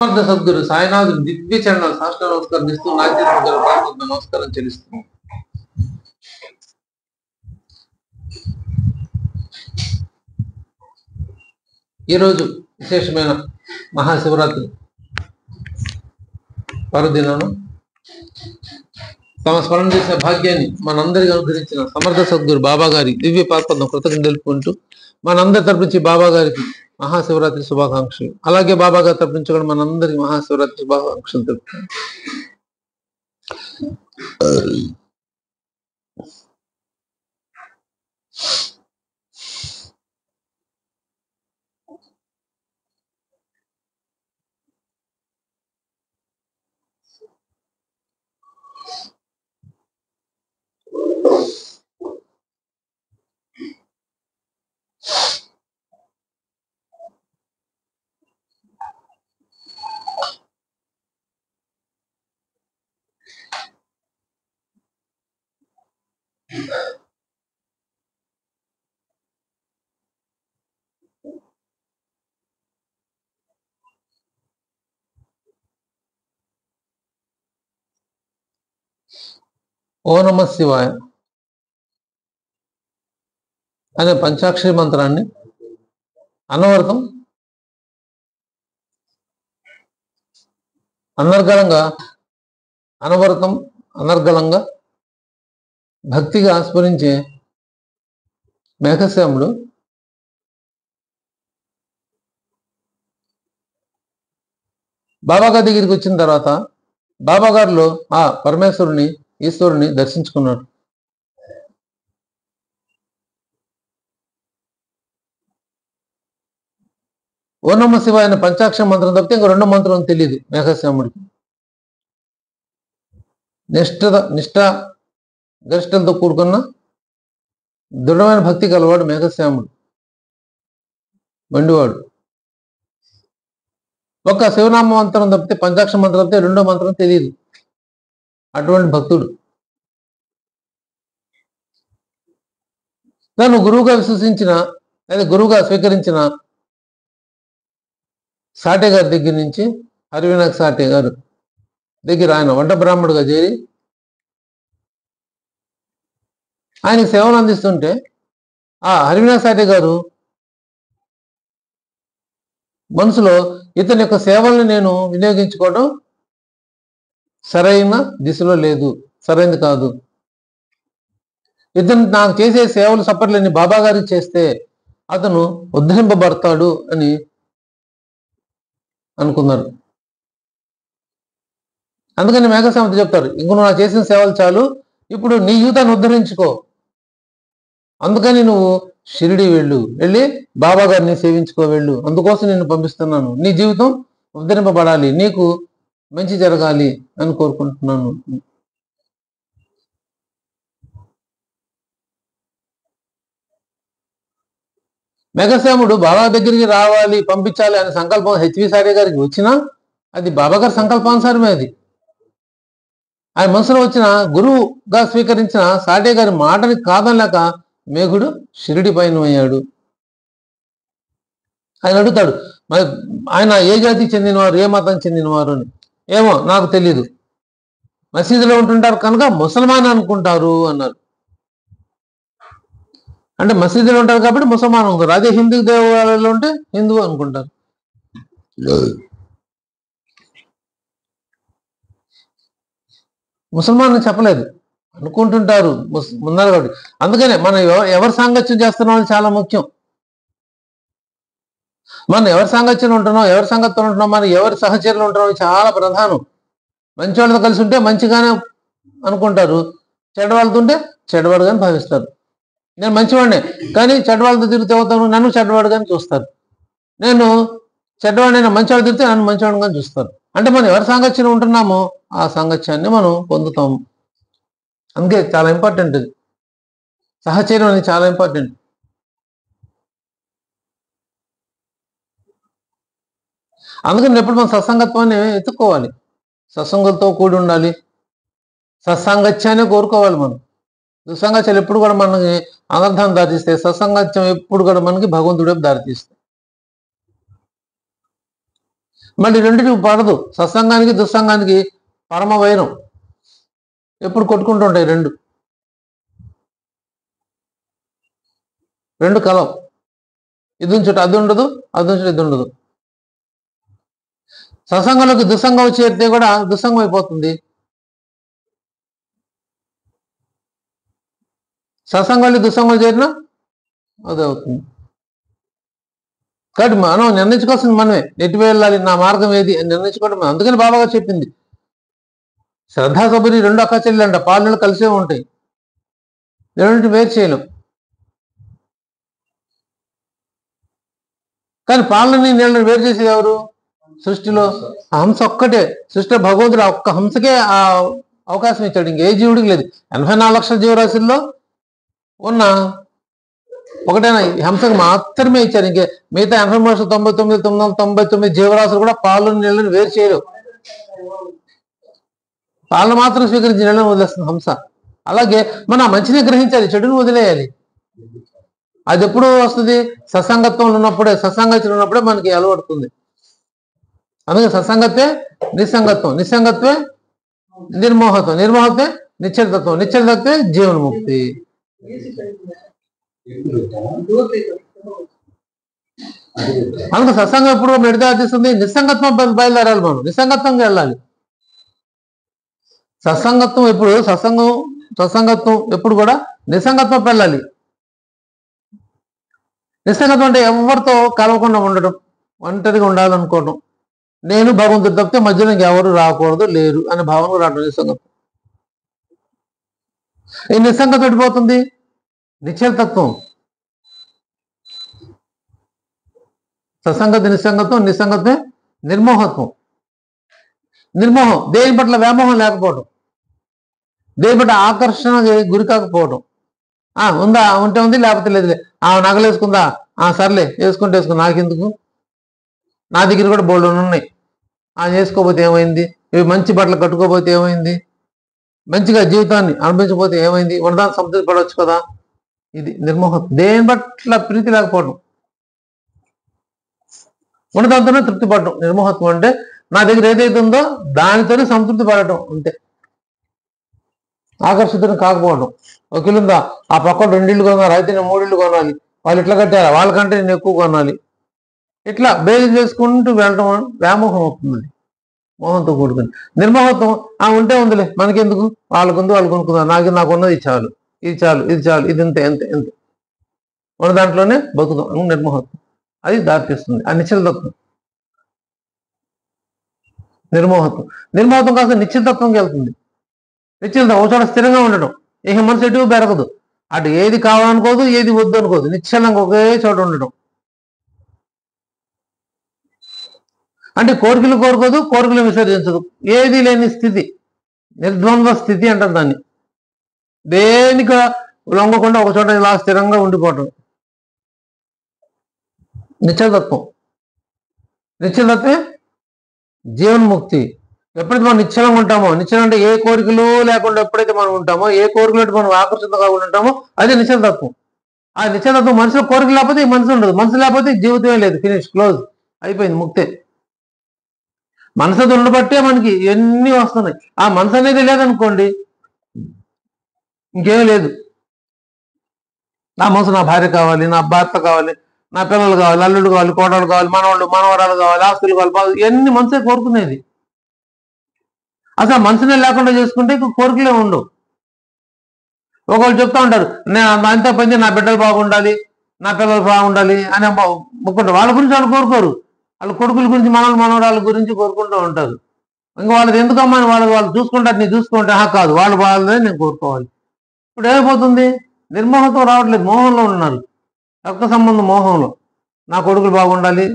సమర్థ సద్గురు సాయినాథుని దివ్య చరణాలు సాష్టాంగ నమస్కారం ఇస్తూ నమస్కారం చెల్లిస్తున్నాం. ఈరోజు విశేషమైన మహాశివరాత్రి పర్వదినాను తమ స్మరణ చేసిన భాగ్యాన్ని మనందరికీ అనుగ్రహించిన సమర్థ సద్గురు బాబా గారి దివ్య పాత్పదం కృతజ్ఞతలు తెలుపుకుంటూ మనందరి తరపు నుంచి బాబా గారికి మహాశివరాత్రి శుభాకాంక్షలు. అలాగే బాబా గారి తరపు నుంచి కూడా మనందరికి మహాశివరాత్రి శుభాకాంక్షలు తెలుపుతాం. ఓ నమ శివాయ అనే పంచాక్షరి మంత్రాన్ని అనవరతం అనర్గళంగా భక్తిగా స్మరించే మేఘశ్యాముడు బాబాగారి దగ్గరికి వచ్చిన తర్వాత బాబాగారిలో ఆ పరమేశ్వరుని ఈశ్వరుని దర్శించుకున్నాడు. ఓ నమ శివాయ అనే పంచాక్షర మంత్రం తప్పితే ఇంకా రెండో మంత్రం తెలియదు మేఘశ్యాముడికి. గరిష్టలతో కూడుకున్న దృఢమైన భక్తి కలవాడు మేఘశ్యాముడు, బండివాడు. ఒక శివనామ మంత్రం తప్పితే పంచాక్షర మంత్రం తప్పితే రెండో మంత్రం తెలియదు అటువంటి భక్తుడు. తను గురువుగా విశ్వసించిన లేదా గురువుగా స్వీకరించిన సాటే గారి దగ్గర నుంచి హరివినాయక్ సాటే గారు దగ్గర ఆయన వంట బ్రాహ్మణుడిగా చేరి ఆయనకి సేవలు అందిస్తుంటే ఆ హరివినాయక్ సాటే గారు మనసులో ఇతని యొక్క సేవల్ని నేను వినియోగించుకోవడం సరైన దిశలో లేదు, సరైనది కాదు, ఇతను నాకు చేసే సేవలు సపర్లేని బాబా గారికి చేస్తే అతను ఉద్ధరింపబడతాడు అని అనుకున్నారు. అందుకని మేఘశ్యాముడు చెప్తారు, ఇంక నువ్వు నాకు చేసిన సేవలు చాలు, ఇప్పుడు నీ జీవితాన్ని ఉద్ధరించుకో, అందుకని నువ్వు షిరిడి వెళ్ళి బాబా గారిని సేవించుకో వెళ్ళు, అందుకోసం నేను పంపిస్తున్నాను, నీ జీవితం ఉద్ధరింపబడాలి, నీకు మంచి జరగాలి అని కోరుకుంటున్నాను. మేఘశ్యాముడు బాబా దగ్గరికి రావాలి, పంపించాలి అనే సంకల్పం హెచ్వి సాటే గారికి వచ్చినా అది బాబా గారి సంకల్పానుసారమే. అది ఆయన మనసులో వచ్చిన గురువుగా స్వీకరించిన సాటే గారి మాటని కాదనలేక మేఘుడు షిరిడి పైన అయ్యాడు. ఆయన అడుగుతాడు, మరి ఆయన ఏ జాతికి చెందినవారు, ఏ మతం చెందినవారు అని. ఏమో నాకు తెలీదు, మసీదులో ఉంటుంటారు కనుక ముసల్మాన్ అనుకుంటారు అన్నారు. అంటే మసీదులో ఉంటారు కాబట్టి ముసల్మాన్ అనుకుంటారు, అదే హిందూ దేవాలయాల్లో ఉంటే హిందూ అనుకుంటారు. ముసల్మాన్ చెప్పలేదు, అనుకుంటుంటారు ఉన్నారు కాబట్టి. అందుకనే మనం ఎవరి సాంగత్యం చేస్తున్నాం అని చాలా ముఖ్యం. మనం ఎవరి సాంగత్యం ఉంటున్నాం, ఎవరి సంగతితో ఉంటున్నాం, మనం ఎవరి సహచర్యలు ఉంటున్నాం చాలా ప్రధానం. మంచి వాళ్ళతో కలిసి ఉంటే మంచిగానే అనుకుంటారు, చెడ్డవాళ్ళతో ఉంటే చెడ్డవాడుగానే భావిస్తారు. నేను మంచివాడినే కానీ చెడ్డవాళ్ళతో తిరిగితే అవుతాను, నన్ను చెడ్డవాడుగానే చూస్తారు. నేను చెడ్డవాడినైనా మంచివాడు తిరిగితే నన్ను మంచివాడుగానే చూస్తారు. అంటే మనం ఎవరి సాంగత్యం ఉంటున్నామో ఆ సాంగత్యాన్ని మనం పొందుతాము. అందుకే చాలా ఇంపార్టెంట్ ఇది, సహచర్యం అనేది చాలా ఇంపార్టెంట్. అందుకని ఎప్పుడు మనం సత్సంగత్వాన్ని ఎత్తుక్కోవాలి, సత్సంగంతో కూడి ఉండాలి, సత్సాంగత్యాన్ని కోరుకోవాలి. మనం దుస్సంగత్యాలు ఎప్పుడు కూడా మనకి అనర్థాన్ని దారితీస్తాయి, సత్సంగత్యం ఎప్పుడు కూడా మనకి భగవంతుడి వైపు దారితీస్తాయి. మళ్ళీ రెండింటికి పడదు. సత్సంగానికి దుస్సంగానికి పరమ వైరం, ఎప్పుడు కొట్టుకుంటుంటాయి రెండు కలవు. ఇది ఉంచుట అది ఉండదు, అది ఉంచుట ఇది ఉండదు. సత్సంగంలోకి దుస్సంగం చేరితే కూడా దుస్సంగం అయిపోతుంది. సత్సంగాలు దుస్సంగం చేరినా అదే అవుతుంది. కాబట్టి మనం నిర్ణయించుకోవాల్సింది మనమే, ఎటు వెళ్ళాలి, నా మార్గం ఏది అని నిర్ణయించుకోవడం. అందుకని బాబాగా చెప్పింది, శ్రద్ధా సబురి రెండు అక్క చెల్లెలంట, పాలు కలిసే ఉంటాయి, రెండింటి వేరు చేయలేం. కానీ పాలని నీళ్ళని వేరు చేసేది ఎవరు? సృష్టిలో హంస ఒక్కటే. సృష్టిలో భగవంతుడు ఒక్క హంసకే ఆ అవకాశం ఇచ్చాడు, ఇంకే జీవుడికి లేదు. 84 లక్షల జీవరాశుల్లో ఉన్న ఒకటైనా హంసకు మాత్రమే ఇచ్చారు. ఇంకే మిగతా 83,999 జీవరాశులు కూడా పాలు నీళ్ళని వేరు చేయలేవు. పాలను మాత్రం స్వీకరించి నీళ్ళని వదిలేస్తుంది హంస. అలాగే మనం మంచిని గ్రహించాలి, చెడుని వదిలేయాలి. అది ఎప్పుడు వస్తుంది? సత్సంగత్వంలో ఉన్నప్పుడే, సత్సంగతిలో ఉన్నప్పుడే మనకి అలవడుతుంది. అందుకే సత్సంగత్వే నిస్సంగత్వం, నిస్సంగత్వే నిర్మోహత్వం, నిర్మోహత్వే నిశ్చలతత్వం, నిశ్చలతత్వే జీవన్ముక్తి. అందుకే సత్సంగం ఎప్పుడు నిర్ధారిస్తుంది? నిస్సంగత్వం బయలుదేరాలి, మనం నిస్సంగత్వంగా వెళ్ళాలి. సత్సంగత్వం ఎప్పుడు కూడా నిస్సంగత్వం వెళ్ళాలి. నిస్సంగత్వం అంటే ఎవరితో కలవకుండా ఉండడం, ఒంటరిగా ఉండాలనుకోవడం, నేను భగవంతుడు తప్పితే మధ్యలో ఎవరు రాకూడదు, లేరు అనే భావన రావడం నిస్సంగత్వం. ఈ నిస్సంగత్వం ఎడిపోతుంది? నిశ్చలతత్వం. సత్సంగతి నిస్సంగత్వం, నిస్సంగత్వే నిర్మోహత్వం. నిర్మోహం దేని పట్ల వ్యామోహం లేకపోవడం, దేని పట్ల ఆకర్షణ గురి కాకపోవడం. ఉందా ఉంటే ఉంది, లేకపోతే లేదు. నగలు వేసుకుందా, సర్లే వేసుకుంటే నాకెందుకు, నా దగ్గర కూడా బోల్డ్ ఉన్నాయి, వేసుకోపోతే ఏమైంది, ఇవి మంచి బట్టలు కట్టుకోపోతే ఏమైంది, మంచిగా జీవితాన్ని అనుభవించకపోతే ఏమైంది, ఉన్నదాన్ని సంతృప్తి పడవచ్చు కదా. ఇది నిర్మోహత్వం. దేని పట్ల ప్రీతి లేకపోవడం, ఉన్నదాంతోనే తృప్తి పడటం నిర్మోహత్వం. అంటే నా దగ్గర ఏదైతే ఉందో దానితోనే సంతృప్తి పడటం, అంతే. ఆకర్షితుని కాకపోవడం. ఒక ఇల్లు ఉందా, ఆ పక్కన 2 ఇళ్ళు కొనాలి, అయితే నేను 3 ఇళ్ళు కొనాలి, వాళ్ళు ఇట్లా కట్టారా, వాళ్ళకంటే నేను ఎక్కువ కొనాలి, ఇట్లా బేరీ చేసుకుంటూ వెళ్ళటం వ్యామోహం అవుతుంది, మోహంతో కూడుకుని. నిర్మోహత్వం ఉంటే ఉందిలే, మనకెందుకు, వాళ్ళకుంది వాళ్ళు కొనుక్కుందాం, నాకు ఉన్నది చాలు, ఇది చాలు, ఇది చాలు, ఇది ఇంతే ఎంత ఎంత మన దాంట్లోనే బతుకుతాం. నిర్మోహత్వం అది దారితీస్తుంది. ఆ నిశ్చలతత్వం నిర్మోహత్వం కాస్త నిశ్చితత్వంకి వెళ్తుంది. నిశ్చలత ఒక చోట స్థిరంగా ఉండడం, ఇక మనసు ఎటు పెరగదు, అటు ఏది కావాలనుకోదు, ఏది వద్దు అనుకోదు, నిశ్చలంగా ఒకే చోట ఉండడం. అంటే కోరికలు కోరుకోదు, కోరికలు విసర్జించదు, ఏది లేని స్థితి, నిర్ద్వంద్వ స్థితి అంటారు దాన్ని. దేనికి లొంగకుండా ఒక చోట ఇలా స్థిరంగా ఉండిపోవటం నిశ్చలతత్వే జీవన్ముక్తి. ఎప్పుడైతే మనం నిశ్చలంగా ఉంటామో, నిశ్చలం అంటే ఏ కోరికలు లేకుండా ఎప్పుడైతే మనం ఉంటామో, ఏ కోరికలు మనం ఆకర్షితంగా ఉంటామో అదే నిశ్చలతత్వం. ఆ నిశ్చలతత్వం మనసులో కోరిక లేకపోతే ఈ మనసు ఉండదు, మనసు లేకపోతే జీవితమే లేదు, ఫినిష్, క్లోజ్, అయిపోయింది, ముక్తే. మనసు ఉండబట్టే మనకి ఎన్ని వస్తున్నాయి. ఆ మనసు అనేది లేదనుకోండి, ఇంకేమీ లేదు. నా మనసు, నా భార్య కావాలి, నా భర్త కావాలి, నా పిల్లలు కావాలి, అల్లుడు కావాలి, కోడలు కావాలి, మనవాళ్ళు మనవరాలు కావాలి, ఆస్తులు కావాలి, ఇవన్నీ మనసే కోరుకునేది. అసలు మనసునే లేకుండా చేసుకుంటే కోరికలే ఉండవు. ఒకళ్ళు చెప్తా ఉంటారు, నేను అంతా పని నా బిడ్డలు బాగుండాలి, నా పిల్లలు బాగుండాలి అని మొక్కుంటారు. వాళ్ళ గురించి వాళ్ళు కోరుకోరు, వాళ్ళ కొడుకుల గురించి, మనవరాల గురించి కోరుకుంటూ ఉంటారు. ఇంకా వాళ్ళది ఎందుకమ్మా, వాళ్ళు చూసుకుంటారు, నేను చూసుకుంటే కాదు, వాళ్ళదే నేను కోరుకోవాలి. ఇప్పుడు ఏమైపోతుంది? నిర్మోహంతో రావట్లేదు, మోహంలో ఉన్నారు, రక్త సంబంధం మోహంలో. నా కొడుకులు బాగుండాలి,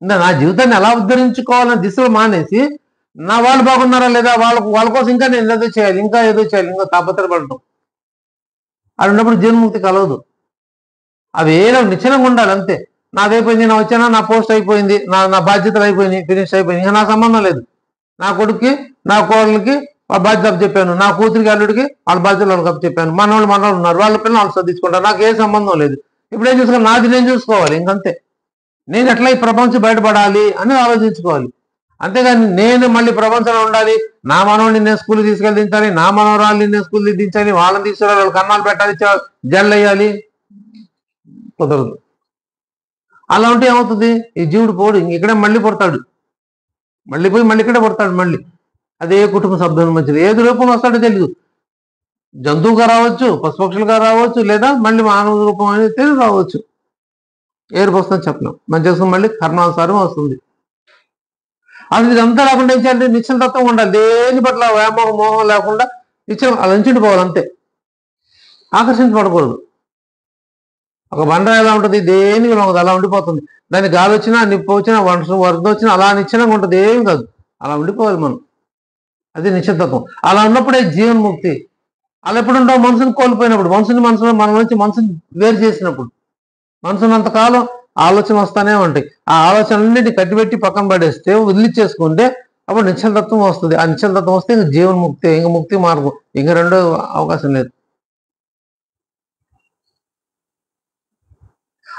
నా జీవితాన్ని ఎలా ఉద్ధరించుకోవాలనే దిశలో మానేసి, నా వాళ్ళు బాగున్నారా లేదా, వాళ్ళ కోసం ఇంకా నేను ఏదో చేయాలి, ఇంకా తాపత్రపడటం. అది ఉన్నప్పుడు జీవన్ముక్తి కలవదు. అవి ఏదో నిశ్చలంగా ఉండాలి, అంతే. నాదైపోయింది, నా వచ్చానా, నా పోస్ట్ అయిపోయింది, నా బాధ్యతలు అయిపోయినాయి, ఫినిష్ అయిపోయింది, ఇంకా నా సంబంధం లేదు. నా కొడుక్కి, నా కోడలికి వాళ్ళ బాధ్యత చెప్పాను, నా కూతురికి, అల్లుడికి వాళ్ళ బాధ్యతలు వాళ్ళకి చెప్పాను, మనవాళ్ళు ఉన్నారు, వాళ్ళ పిల్లలు వాళ్ళు చదివించుకుంటారు, నాకు ఏ సంబంధం లేదు. ఇప్పుడు ఏం చూసుకోవాలి, నాది నేను చూసుకోవాలి, ఇంకంతే. నేను ఎట్లా ఈ ప్రపంచం బయటపడాలి అని ఆలోచించుకోవాలి. అంతేగాని నేను మళ్ళీ ప్రపంచంలో ఉండాలి, నా మనవడిని నేను స్కూల్ తీసుకెళ్ళి దించాలి, నా మనవరాళ్ళని నేను స్కూల్ దించాలి, వాళ్ళని తీసుకురావాలి, వాళ్ళు కన్నాలు పెట్టాలి, జల్లు వేయాలి, కుదరదు. అలా ఉంటే ఏమవుతుంది, ఈ జీవుడు పోడు, ఇక్కడే మళ్ళీ పుడతాడు, మళ్ళీ పోయి మళ్ళీ ఇక్కడే పుడతాడు, మళ్ళీ అదే కుటుంబ సభ్యుల మధ్యలో ఏది రూపంలో వస్తాడో తెలియదు. జంతువుగా రావచ్చు, పశుపక్షులుగా రావచ్చు, లేదా మళ్ళీ మానవ రూపం అయితే రావచ్చు. ఏ రూపం వస్తుందో చెప్పలేం. మన చేసుకుని మళ్ళీ కర్మానుసారం వస్తుంది. అసలు ఇదంతా లేకుండా ఏం చేయాలి, నిశ్చలతత్వం ఉండాలి. దేని పట్ల వ్యామోహం మోహం లేకుండా నిశ్చలం అలా ఉంచుండిపోవాలి అంతే. ఆకర్షించబడకూడదు. ఒక బండ ఎలా ఉంటుంది, దేనికి అలా ఉండిపోతుంది. దానికి గాలి వచ్చినా, నిప్పు వచ్చినా, వరద వచ్చినా అలా నిశ్చలంగా ఉంటుంది, ఏం కాదు, అలా ఉండిపోవాలి మనం. అది నిశ్చలతత్వం. అలా ఉన్నప్పుడే జీవన్ముక్తి. అలా ఎప్పుడు ఉంటావు, మనసుని కోల్పోయినప్పుడు, మనసులో మన నుంచి మనసుని వేరు చేసినప్పుడు. మనసునంతకాలం ఆలోచన వస్తానే ఉంటాయి. ఆ ఆలోచనలన్నింటినీ కట్టిపెట్టి పక్కన పడేస్తే, వదిలిచ్చేసుకుంటే అప్పుడు నిశ్చలతత్వం వస్తుంది. ఆ నిశ్చలతత్వం వస్తే ఇంక జీవన్ముక్తి, ఇంక ముక్తి మార్గం, ఇంక రెండో అవకాశం లేదు.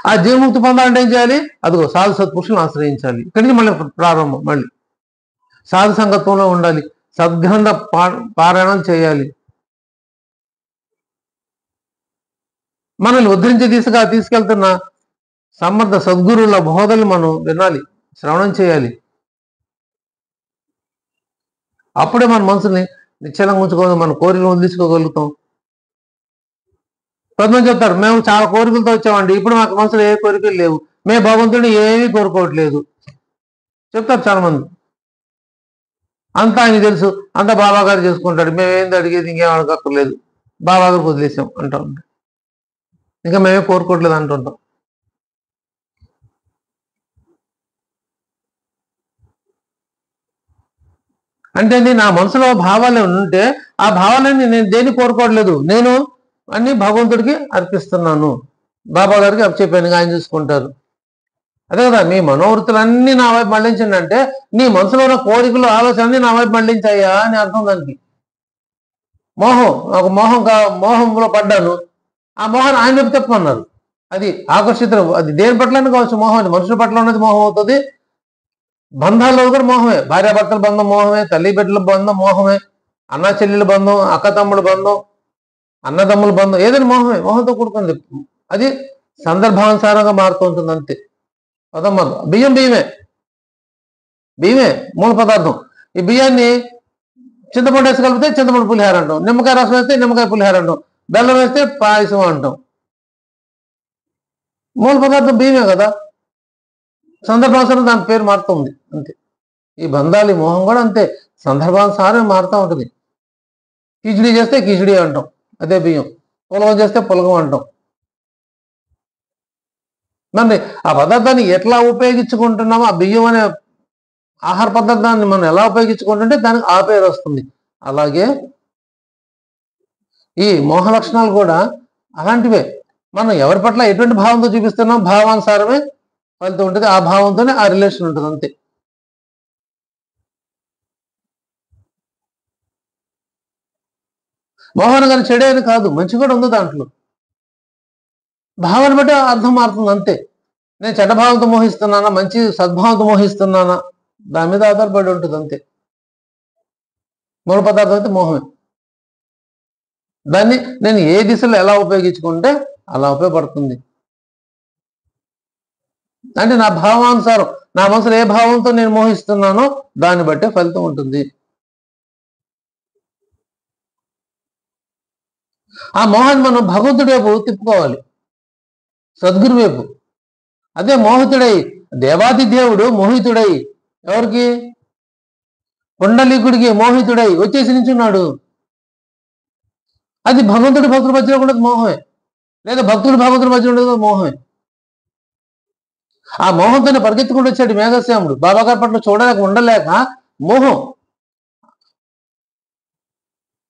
ఆ జీవన్ముక్తి పొందాలంటే ఏం చేయాలి, అదిగో సాధు సత్పురుషులను ఆశ్రయించాలి. ఇక్కడి నుంచి మళ్ళీ ప్రారంభం. మళ్ళీ సాధు సంగత్వంలో ఉండాలి, సద్గ్రంథ పారాయణం చేయాలి, మనల్ని ఉద్ధరించే దిశగా తీసుకెళ్తున్న సమర్థ సద్గురువుల బోధలు మనం వినాలి, శ్రవణం చేయాలి. అప్పుడే మన మనసుని నిశ్చలంగా ఉంచుకోవాలి, మన కోరికలు వదిలించుకోగలుగుతాం. కొంతమంది చెప్తారు, మేము చాలా కోరికలతో వచ్చామండి, ఇప్పుడు మాకు మనసులో ఏ కోరికలు లేవు, మేము భగవంతుడిని ఏమీ కోరుకోవట్లేదు చెప్తారు చాలా మంది. అంతా ఆయనకి తెలుసు, అంతా బాబా గారు చేసుకుంటాడు, మేమేంది అడిగేది, ఇంకేం అడగక్కర్లేదు, బాబా గారికి వదిలేసాం అంటూ ఉంటాం, ఇంకా మేమే కోరుకోవట్లేదు అంటుంటాం. అంటే నా మనసులో భావాలు ఉంటే ఆ భావాలని నేను దేన్ని కోరుకోవట్లేదు, నేను అన్ని భగవంతుడికి అర్పిస్తున్నాను, బాబా గారికి అప్పచెప్పాను, ఆయన చూసుకుంటారు. అదే కదా, మీ మనోవృత్తులన్నీ నా వైపు మళ్లించండి అంటే నీ మనసులో ఉన్న కోరికలు ఆలోచనని నా వైపు మళ్లించాయా అని అర్థం. దానికి ఒక మోహంలో పడ్డాను, ఆ మోహాన్ని ఆయన వైపు చెప్పమన్నారు. అది ఆకర్షితం. అది దేని పట్ల కావచ్చు మోహం, అది మనుషుల పట్ల ఉన్నది మోహం అవుతుంది, బంధాల్లో కూడా మోహమే, భార్యాభర్తల బంధం మోహమే, తల్లి బిడ్డల బంధం మోహమే, అన్న చెల్లెల బంధం, అక్క తమ్ముడు బంధం, అన్నదమ్ముల బంధం, ఏదైనా మోహమే, మోహంతో కూడుకుంది. అది సందర్భానుసారంగా మారుతూ ఉంటుంది అంతే. బియ్యమే మూల పదార్థం. ఈ బియ్యాన్ని చింతపండు వేసి కలిపితే చింతపండు పులిహార అంటాం, నిమ్మకాయ రసం వేస్తే నిమ్మకాయ పులిహార అంటాం, బెల్లం వేస్తే పాయసం అంటాం. మూల పదార్థం బియ్యమే కదా, సందర్భానుసారం దాని పేరు మారుతుంది అంతే. ఈ బంధాలు, మోహం కూడా అంతే, సందర్భానుసారం మారుతూ ఉంటుంది. కిచిడి చేస్తే కిచిడి అంటాం, అదే బియ్యం. పులగం చేస్తే పులగం అంటాం. మరి ఆ పదార్థాన్ని ఎట్లా ఉపయోగించుకుంటున్నామో, ఆ బియ్యం అనే ఆహార పదార్థాన్ని మనం ఎలా ఉపయోగించుకుంటుంటే దానికి ఆ పేరు వస్తుంది. అలాగే ఈ మోహ లక్షణాలు కూడా అలాంటివే. మనం ఎవరి పట్ల ఎటువంటి భావంతో చూపిస్తున్నాం, భావానుసారమే ఫలితం ఉంటుంది, ఆ భావంతోనే ఆ రిలేషన్ ఉంటుంది అంతే. మోహన గారి చెడే అని కాదు, మంచి కూడా ఉంది దాంట్లో. భావన బట్టి అర్థం మారుతుంది అంతే. నేను చెడ్డ భావంతో మోహిస్తున్నానా, మంచి సద్భావంతో మోహిస్తున్నానా, దాని మీద ఆధారపడి ఉంటుంది అంతే. మూల పదార్థం అయితే మోహమే. దాన్ని నేను ఏ దిశలో ఎలా ఉపయోగించుకుంటే అలా ఉపయోగపడుతుంది. అంటే నా భావానుసారం, నా మనసులో ఏ భావంతో నేను మోహిస్తున్నానో దాన్ని బట్టే ఫలితం ఉంటుంది. ఆ మోహాన్ని మనం భగవంతుడి వైపు తిప్పుకోవాలి, సద్గురు వైపు. అదే మోహితుడై, దేవాది దేవుడు మోహితుడై, ఎవరికి, కుండలీకుడికి మోహితుడై వచ్చేసి నించున్నాడు. అది భగవంతుడి భక్తుల మధ్యలో ఉండదు మోహమే, లేదా భక్తుడు భగవంతుడి మధ్యలో ఉండదు మోహమే. ఆ మోహంతోనే పరిగెత్తుకుంటూ వచ్చాడు మేఘశ్యాముడు, బాబాగారి పట్ల చూడలేక ఉండలేక మోహం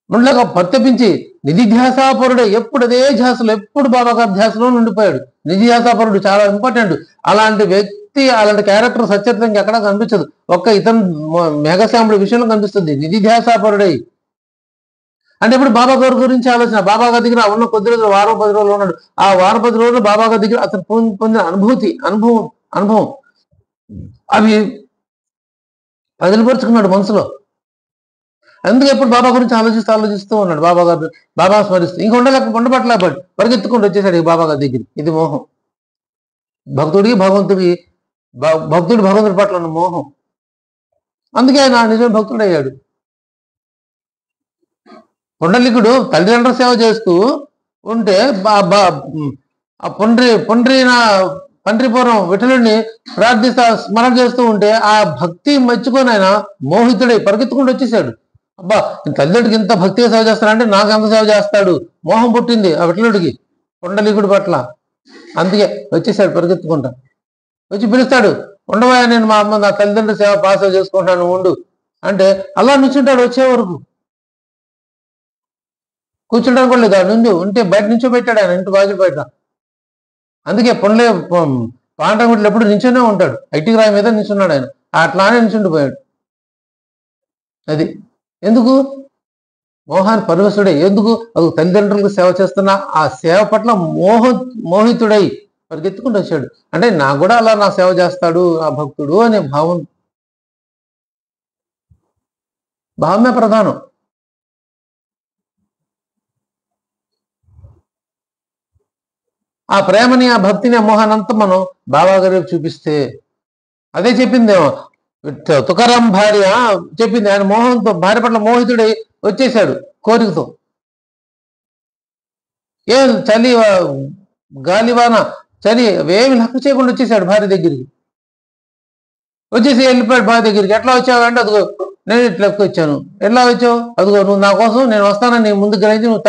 ఉండలేక ప్రత్యపించి నిధిధ్యాసాపరుడే, ఎప్పుడు అదే ధ్యాసలో, ఎప్పుడు బాబాగారి ధ్యాసలో ఉండిపోయాడు. నిధిధ్యాసాపరుడు చాలా ఇంపార్టెంట్. అలాంటి వ్యక్తి, అలాంటి క్యారెక్టర్ సచరితంగా ఎక్కడా కనిపించదు, ఒక్క ఇతను మేఘశ్యాముడి విషయంలో కనిపిస్తుంది. నిధిధ్యాసాపరుడై అంటే ఇప్పుడు బాబా గారి గురించి ఆలోచన, బాబా గారి దగ్గర ఉన్న కొద్ది రోజులు, వారం 10 రోజులు ఉన్నాడు, ఆ వారం 10 రోజులు బాబా గారి దగ్గర అతను పొందిన అనుభవం అనుభవం. అవి వదిలిపరుచుకున్నాడు మనసులో. అందుకే ఎప్పుడు బాబా గురించి ఆలోచిస్తూ ఉన్నాడు. బాబా గారు, బాబా స్మరిస్తూ ఇంక ఉండబట్టలేపాడు, పరిగెత్తుకుంటూ వచ్చేసాడు ఈ బాబా గారి దగ్గరికి. ఇది మోహం. భక్తుడికి భక్తుడి భగవంతుడి పట్ల ఉన్న మోహం. అందుకే ఆయన నిజమైన భక్తుడు అయ్యాడు. పుండలికుడు తల్లిదండ్రుల సేవ చేస్తూ ఉంటే ఆ పండ్రిపురం విఠలుడిని ప్రార్థిస్తా స్మరణ చేస్తూ ఉంటే ఆ భక్తి మెచ్చుకొని ఆయన మోహితుడై పరిగెత్తుకుంటూ వచ్చేసాడు. అబ్బా, తల్లిదండ్రుడికి ఇంత భక్తిగా సేవ చేస్తాడంటే నాకు ఎంత సేవ చేస్తాడు, మోహం పుట్టింది ఆ విఠలుడికి పుండలికుడి పట్ల. అందుకే వచ్చేసాడు పరిగెత్తుకుంటా. వచ్చి పిలుస్తాడు, ఉండవా, నేను మా అమ్మ నా తల్లిదండ్రుల సేవ పాస్ చేసుకుంటాను ఉండు అంటే అలా నుంచుంటాడు. వచ్చే వరకు కూర్చుంటాను కూడా లేదు. నుండి ఉంటే బయట నుంచో పెట్టాడు ఆయన, ఇంటి బాజు బయట. అందుకే పాండవుడు ఎప్పుడు నించునే ఉంటాడు. ఐటీ రాయి మీద నించున్నాడు ఆయన, అట్లానే నించుండిపోయాడు. అది ఎందుకు? మోహాన్ని పరవశుడై. ఎందుకు? అది తల్లిదండ్రులకు సేవ చేస్తున్నా ఆ సేవ పట్ల మోహితుడై పరిగెత్తుకుంటూ వచ్చాడు. అంటే నాకు కూడా అలా నా సేవ చేస్తాడు ఆ భక్తుడు అనే భావమే ప్రధానం. ఆ ప్రేమని, ఆ భక్తిని, ఆ మోహానంతా మనం బాబా గారి చూపిస్తే అదే చెప్పిందేమో తుకారాం భార్య చెప్పింది. ఆయన మోహంతో భార్య పట్ల మోహితుడై వచ్చేసాడు కోరికతో. ఏం చలి గాలివాన చలి ఏమి లెక్క చేయకుండా వచ్చేసాడు భార్య దగ్గరికి. వచ్చేసి వెళ్ళిపోయాడు భార్య దగ్గరికి. ఎట్లా వచ్చావు అంటే, అదిగో నేను ఇట్లా వచ్చాను. ఎట్లా వచ్చావు? అదిగో నువ్వు నా కోసం నేను వస్తానని ముందు గ్రహించి నువ్వు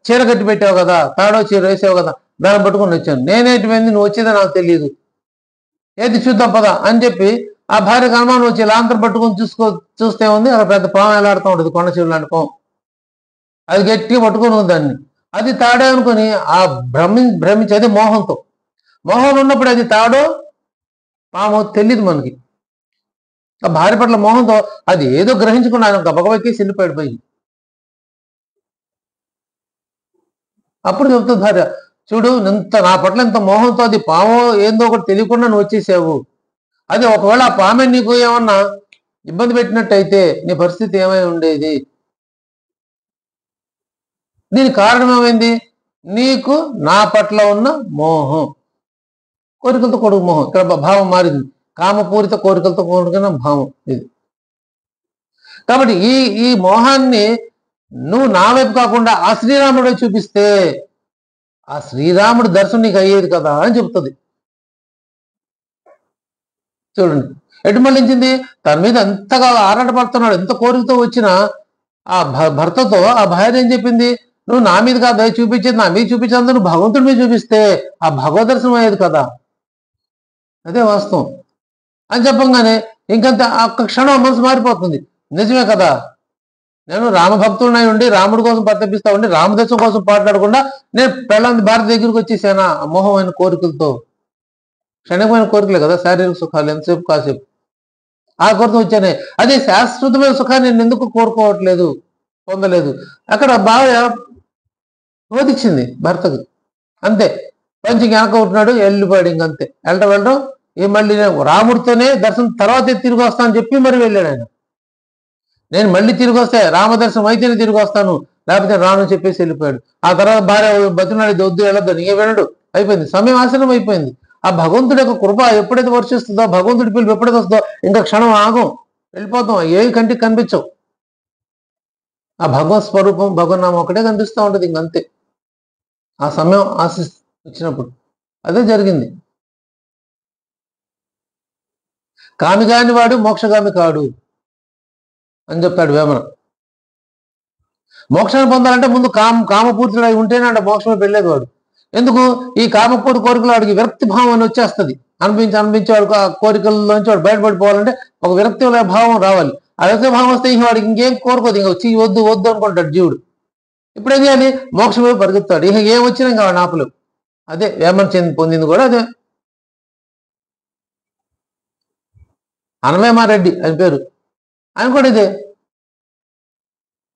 చీర కట్టి పెట్టావు కదా, తాడో చీర వేసావు కదా, దాన్ని పట్టుకొని వచ్చాను. నేనేటిపోయింది, నువ్వు వచ్చేదే నాకు తెలియదు, ఏది చూద్దాం పదా అని చెప్పి ఆ భార్యకు అనుమానం వచ్చి లాంతరం పట్టుకొని చూస్తే ఉంది అక్కడ పెద్ద పాము ఎలాడుతూ ఉంటుంది, కొండ చెవులు లాంటి పాము. అది గట్టిగా పట్టుకొని ఉంది దాన్ని. అది తాడే అనుకుని ఆ భ్రమించి, అది మోహంతో. మోహం ఉన్నప్పుడు అది తాడో పాము తెలియదు మనకి. ఆ భార్య పట్ల మోహంతో అది ఏదో గ్రహించుకుని ఆయన గబగబెక్కి వెళ్ళిపోయాడు పోయి. అప్పుడు చెప్తుంది భార్య, చూడు నా పట్ల ఇంత మోహంతో అది పామో ఏందో ఒకటి తెలియకుండా నువ్వు వచ్చేసావు. అది ఒకవేళ ఆ పామె నీకు ఏమన్నా ఇబ్బంది పెట్టినట్టయితే నీ పరిస్థితి ఏమై ఉండేది? దీనికి కారణం ఏమైంది? నీకు నా పట్ల ఉన్న మోహం, కోరికలతో కొడుకు మోహం. ఇక్కడ భావం మారింది, కామపూరిత కోరికలతో కూడుకున్న భావం ఇది. కాబట్టి ఈ మోహాన్ని నువ్వు నా వైపు కాకుండా ఆ శ్రీరాముడే చూపిస్తే ఆ శ్రీరాముడు దర్శనం నీకు అయ్యేది కదా అని చెప్తుంది. చూడండి ఎటు మళ్ళించింది. తన మీద ఎంతగా ఆరాటపడుతున్నాడు, ఎంత కోరికతో వచ్చిన ఆ భర్తతో ఆ భార్య ఏం చెప్పింది, నువ్వు నా మీద కాదు చూపించేది, నా మీద చూపించేందుకు నువ్వు భగవంతుడి మీద చూపిస్తే ఆ భగవద్ దర్శనం అయ్యేది కదా. అదే వాస్తవం అని చెప్పంగానే ఇంకంత ఒక్క క్షణం మనసు మారిపోతుంది. నిజమే కదా, నేను రామభక్తుడినై ఉండి రాముడి కోసం ప్రతపిస్తా ఉండి రామదర్శనం కోసం పాట్లాడకుండా నేను పెళ్ళాంది భారత దగ్గరికి వచ్చేసానా మోహమైన కోరికలతో. క్షణికమైన కోరికలే కదా శారీరక సుఖాలు, ఎంతసేపు కాసేపు ఆ కోరిక వచ్చానే. అదే శాశ్వతమైన సుఖాన్ని నేను ఎందుకు కోరుకోవట్లేదు, పొందలేదు. అక్కడ భార్య బోధించింది భర్తకు, అంతే. పంచి వెనక ఉంటున్నాడు, వెళ్ళిపోయాడు. ఇంకంతే వెళ్ళడం మళ్ళీ రాముడితోనే దర్శనం తర్వాత తిరిగి వస్తానని చెప్పి మరి వెళ్ళాడు ఆయన. నేను మళ్ళీ తిరిగి వస్తే రామదర్శనం అయితేనే తిరిగి వస్తాను, లేకపోతే రాను చెప్పేసి వెళ్ళిపోయాడు. ఆ తర్వాత భార్య బతునాడు, వద్దు వెళ్ళొద్దు, నీకే వెళ్ళడు. అయిపోయింది, సమయం ఆసనం అయిపోయింది. ఆ భగవంతుడి యొక్క కృప ఎప్పుడైతే వర్షిస్తుందో, భగవంతుడి పిలుపు ఎప్పుడైతే వస్తుందో ఇంకా క్షణం ఆగం, వెళ్ళిపోతాం. ఏవి కంటికి కనిపించవు. ఆ భగవత్ స్వరూపం భగవన్నామం ఒకటే కనిపిస్తూ ఉంటుంది, ఇంకంతే. ఆ సమయం వచ్చినప్పుడు అదే జరిగింది. కామి కాని వాడు మోక్షగామి కాడు అని చెప్తాడు వేమన. మోక్షాన్ని పొందాలంటే ముందు కామపూర్తుడు అయి ఉంటేనే అంటే మోక్షమే వెళ్ళేది వాడు. ఎందుకు? ఈ కామపూర్తి కోరికలు వాడికి విరక్తి భావం అని వచ్చేస్తుంది. అనిపించేవాడు ఆ కోరికల్లోంచి వాడు బయటపడిపోవాలంటే ఒక విరక్తి భావం రావాలి. ఆ విరక్తి భావం వస్తే వాడికి ఇంకేం కోరుకోదు, ఇంకా వచ్చి వద్దు వద్దు అనుకుంటాడు జీవుడు. ఇప్పుడు ఏం చేయాలి? మోక్షమే పరిగెత్తాడు. ఇక ఏం వచ్చినా ఇంకా వాడు ఆపలేవు. అదే వేమన పొందింది కూడా అదే. అనమేమారెడ్డి అని పేరు, ఆయన కూడా ఇదే.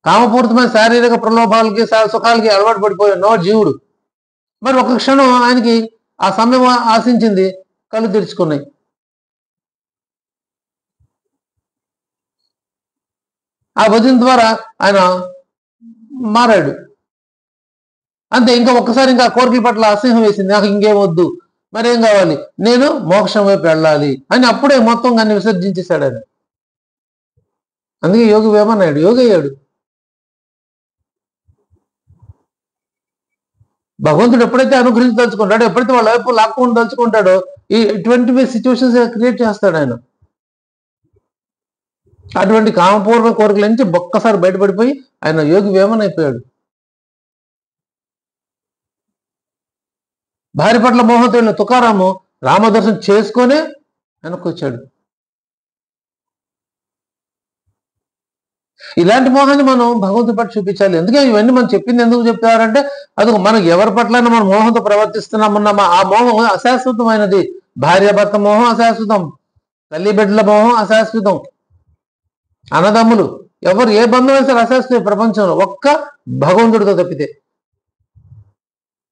కామపూరితమైన శారీరక ప్రలోభాలకి సుఖాలకి అలవాటు పడిపోయిన జీవుడు. మరి ఒక క్షణం ఆయనకి ఆ సమయం ఆశించింది, కళ్ళు తెరుచుకున్నాయి. ఆ వదిన ద్వారా ఆయన మారాడు. అంతే, ఇంకా ఒక్కసారి ఇంకా కోరికల పట్ల అసహ్యం వేసింది, నాకు ఇంకేం వద్దు, మరేం కావాలి, నేను మోక్షం వైపు వెళ్ళాలి అని అప్పుడే మొత్తం అన్ని విసర్జించేశాడు ఆయన. అందుకే యోగి వేమన్నాడు, యోగి అయ్యాడు. భగవంతుడు ఎప్పుడైతే అనుగ్రహించదలుచుకుంటాడో, ఎప్పుడైతే వాళ్ళ వైపు లాక్కొని దలుచుకుంటాడో ఇటువంటి సిచ్యువేషన్స్ క్రియేట్ చేస్తాడు ఆయన. అటువంటి కామపూర్వ కోరికల నుంచి ఒక్కసారి బయటపడిపోయి ఆయన యోగి వేమన అయిపోయాడు. భార్య పట్ల మోహంతో వెళ్ళిన తుకారాము రామదర్శనం చేసుకొనే వెనక్కి వచ్చాడు. ఇలాంటి మోహాన్ని మనం భగవంతుడి పట్ల చూపించాలి. ఎందుకే ఇవన్నీ మనం చెప్పింది ఎందుకు చెప్తారంటే, అది మనకు ఎవరి పట్లైనా మనం మోహంతో ప్రవర్తిస్తున్నామన్నా ఆ మోహం అశాశ్వతమైనది. భార్యాభర్త మోహం అశాశ్వతం, తల్లి బిడ్డల మోహం అశాశ్వతం, అన్నదమ్ములు ఎవరు ఏ బంధం వేసారు అశాశ్వత ప్రపంచంలో ఒక్క భగవంతుడితో తప్పితే.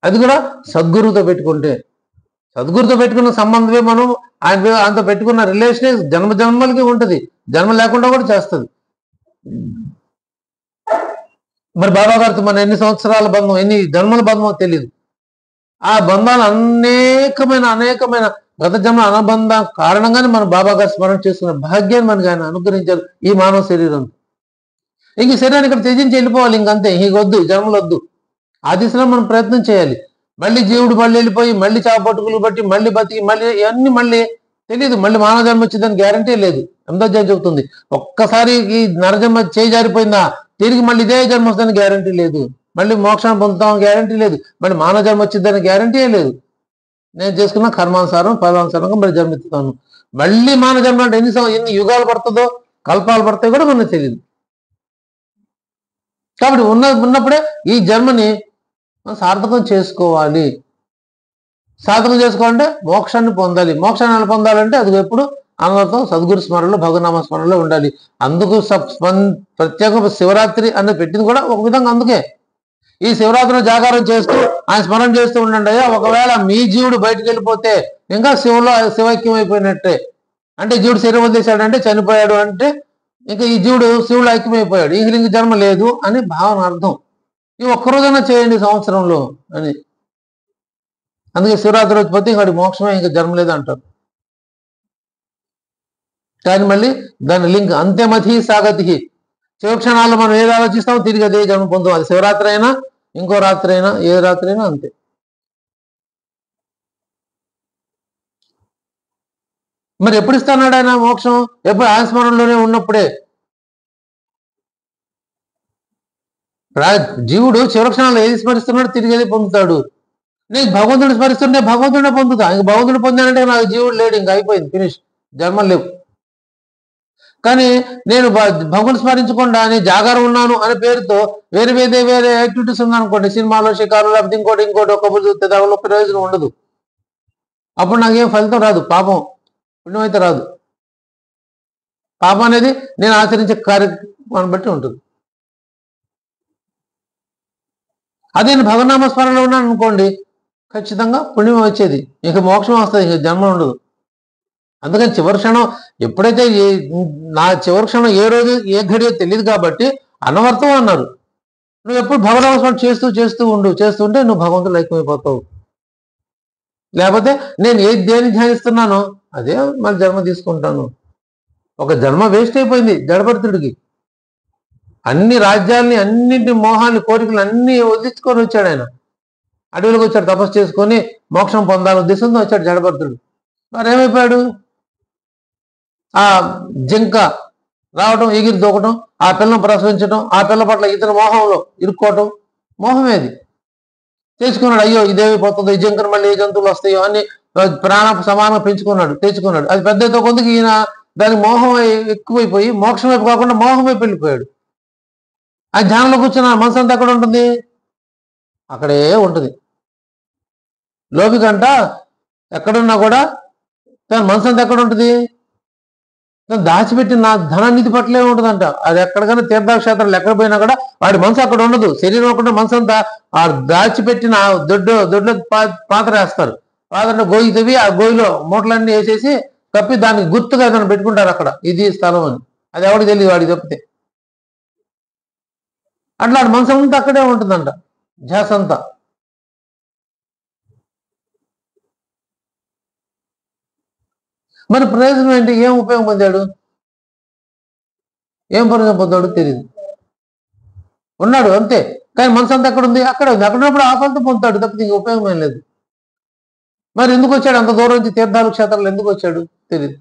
అది కూడా సద్గురువుతో పెట్టుకుంటే. సద్గురుతో పెట్టుకున్న సంబంధమే మనం ఆయనతో పెట్టుకున్న రిలేషనే జన్మ జన్మలకి ఉంటుంది, జన్మ లేకుండా కూడా చేస్తుంది. మరి బాబా గారితో మన ఎన్ని సంవత్సరాల బంధం, ఎన్ని జన్మల బంధమో తెలియదు. ఆ బంధాలు అనేకమైన గత జన్మ అనుబంధం కారణంగానే మనం బాబా గారు స్మరణ చేసుకున్న భాగ్యాన్ని మనకి ఆయన అనుగ్రహించారు ఈ మానవ శరీరం. ఇంక శరీరాన్ని ఇక్కడ త్యజించి వెళ్ళిపోవాలి, ఇంకంతే, ఇంకొద్దు, జన్మలు వద్దు. ఆ దిశలో మనం ప్రయత్నం చేయాలి. మళ్ళీ జీవుడు మళ్ళీ వెళ్ళిపోయి మళ్ళీ చాపట్టుకులు బట్టి మళ్ళీ బతికి మళ్ళీ ఇవన్నీ మళ్ళీ తెలియదు. మళ్ళీ మానవ జన్మ వచ్చిందని గ్యారంటీ లేదు. అహ్మదాబాద్ చెబుతుంది, ఒక్కసారి ఈ నరజన్మ చేయి జారిపోయిందా తిరిగి మళ్ళీ ఇదే జన్మ వస్తుందని గ్యారంటీ లేదు. మళ్ళీ మోక్షాన్ని పొందుతామని గ్యారంటీ లేదు. మళ్ళీ మానవ జన్మ వచ్చిందని గ్యారంటీ లేదు. నేను చేసుకున్న కర్మానుసారం ఫలానుసారంగా మళ్ళీ జన్మెత్తుతాను. మళ్ళీ మానవ జన్మ అంటే ఎన్ని యుగాలు పడుతుందో, కల్పాలు పడతాయో కూడా మనకు తెలియదు. కాబట్టి ఉన్నప్పుడే ఈ జన్మని సార్థకం చేసుకోవాలి. సాధకం చేసుకోవాలంటే మోక్షాన్ని పొందాలి. మోక్షాన్ని ఎలా పొందాలంటే అది ఎప్పుడు అందరితో సద్గురు స్మరణలో భగవనామ స్మరణలో ఉండాలి. అందుకు ప్రత్యేక శివరాత్రి అని పెట్టింది కూడా ఒక విధంగా అందుకే. ఈ శివరాత్రిలో జాగారం చేస్తూ ఆయన స్మరణ చేస్తూ ఉండండి. అయ్యా ఒకవేళ మీ జీవుడు బయటకు వెళ్ళిపోతే ఇంకా శివైక్యం అయిపోయినట్టే. అంటే జీవుడు శరీరం వదిలేశాడంటే చనిపోయాడు అంటే ఇంకా ఈ జీవుడు శివుడు ఐక్యమైపోయాడు, ఇంక జన్మ లేదు అని భావన అర్థం. ఈ ఒక్కరోజైనా చేయండి సంవత్సరంలో అని. అందుకే శివరాత్రి రోజు పోతే ఇంక మోక్షమే, ఇంకా జన్మ లేదు అంటారు. కానీ మళ్ళీ దాని లింక్ అంత్యమతి సాగతి. శివక్షణాల్లో మనం ఏది ఆలోచిస్తామో తిరిగి అదే జన్మ పొందుతాం. అది శివరాత్రి అయినా ఇంకో రాత్రి అయినా ఏ రాత్రి అయినా అంతే. మరి ఎప్పుడు ఇస్తున్నాడు ఆయన మోక్షం? ఎప్పుడు ఆయన స్మరణలోనే ఉన్నప్పుడే. జీవుడు శివక్షణాలు ఏది స్మరిస్తున్నాడు తిరిగి ఏది పొందుతాడు. నేను భగవంతుడు స్మరిస్తుంటే భగవంతుడే పొందుతా. ఇంక భగవంతుడు పొందానంటే నాకు జీవుడు లేడు, ఇంకా అయిపోయింది, ఫినిష్, జన్మలు లేవు. కానీ నేను భగవంతుడు స్మరించకుండా నేను జాగారం ఉన్నాను అనే పేరుతో వేరే యాక్టివిటీస్ ఉందనుకోండి, సినిమాలో షికారు లేకపోతే ఇంకోటి ఒక్కప్పుడు చూస్తే దానిలో ప్రయోజనం ఉండదు. అప్పుడు నాకేం ఫలితం రాదు, పాపం పుణ్యం అయితే రాదు. పాపం అనేది నేను ఆచరించే కార్యక్రమాన్ని బట్టి ఉంటుంది. అదే నేను భగవన్నామ స్మరణలో ఉన్నాను అనుకోండి, ఖచ్చితంగా పుణ్యం వచ్చేది, ఇక మోక్షం వస్తుంది, ఇక జన్మ ఉండదు. అందుకని చివరి క్షణం ఎప్పుడైతే నా చివరి క్షణం ఏ రోజు ఏ ఘడియో తెలియదు కాబట్టి అనవర్థం అన్నారు. నువ్వు ఎప్పుడు భగవన్నామ స్మరణ చేస్తుంటే నువ్వు భగవంతుడు ఐక్యమైపోతావు. లేకపోతే నేను దేని ధ్యానిస్తున్నానో అదే మళ్ళీ జన్మ తీసుకుంటాను. ఒక జన్మ వేస్ట్ అయిపోయింది జడభరతుడికి. అన్ని రాజ్యాల్ని, అన్నింటి మోహాన్ని, కోరికలు అన్ని వదిలించుకొని వచ్చాడు ఆయన. అడవిలోకి వచ్చాడు, తపస్సు చేసుకొని మోక్షం పొందాలని ఉద్దేశంతో వచ్చాడు జడభరతుడు. మరి ఏమైపోయాడు? ఆ జింక రావటం, ఎగిరి దూకటం, ఆ పిల్లను ప్రసవించడం, ఆ పిల్ల పట్ల ఇతర మోహంలో ఇరుక్కోవటం, మోహమేది తెచ్చుకున్నాడు. అయ్యో ఇదేమైపోతుందో, ఈ జింకను మళ్ళీ ఏ జంతువులు వస్తాయో అని ప్రాణ సమానం తెచ్చుకున్నాడు. అది పెద్దతో కొందుకు ఈయన దానికి మోహం ఎక్కువైపోయి మోక్షం వైపు కాకుండా మోహం వైపు వెళ్ళిపోయాడు. ఆ ధ్యానంలో కూర్చున్న మనసు అంతా ఎక్కడ ఉంటుంది? అక్కడే ఉంటుంది. లోపికంట ఎక్కడున్నా కూడా తన మనసు అంతా ఎక్కడ ఉంటుంది? దాచిపెట్టి నా ధనానిధి పట్లే ఉంటుందంట. అది ఎక్కడికైనా తీర్థక్షేత్రాలు ఎక్కడ పోయినా కూడా వాడి మనసు అక్కడ ఉండదు. శరీరం ఒకటి మనసు అంతా ఆ దాచిపెట్టిన దొడ్లో పాత్ర వేస్తారు. పాత్ర గోయి తవ్వి ఆ గోయిలో మూటలన్నీ వేసేసి కప్పి దానికి గుర్తుగా దాన్ని పెట్టుకుంటారు అక్కడ, ఇది స్థలం అని. అది ఎవరికి తెలియదు, వాడికి తప్పితే. అట్లా మనసు అంతా అక్కడే ఉంటుందంట, ధ్యాస అంతా. మరి ప్రయోజనం ఏంటి? ఏం ఉపయోగం పొందాడు? ఏం ప్రయోజనం పొందాడు తెలియదు. ఉన్నాడు అంతే, కానీ మనసు అంతా ఎక్కడ ఉంది? అక్కడే ఉంది. అక్కడ ఉన్నప్పుడు ఆ ఫలితం పొందుతాడు తప్పితే ఇంక ఉపయోగం ఏం లేదు. మరి ఎందుకు వచ్చాడు అంత దూరం నుంచి? తీర్థాలు క్షేత్రాలు ఎందుకు వచ్చాడు తెలియదు.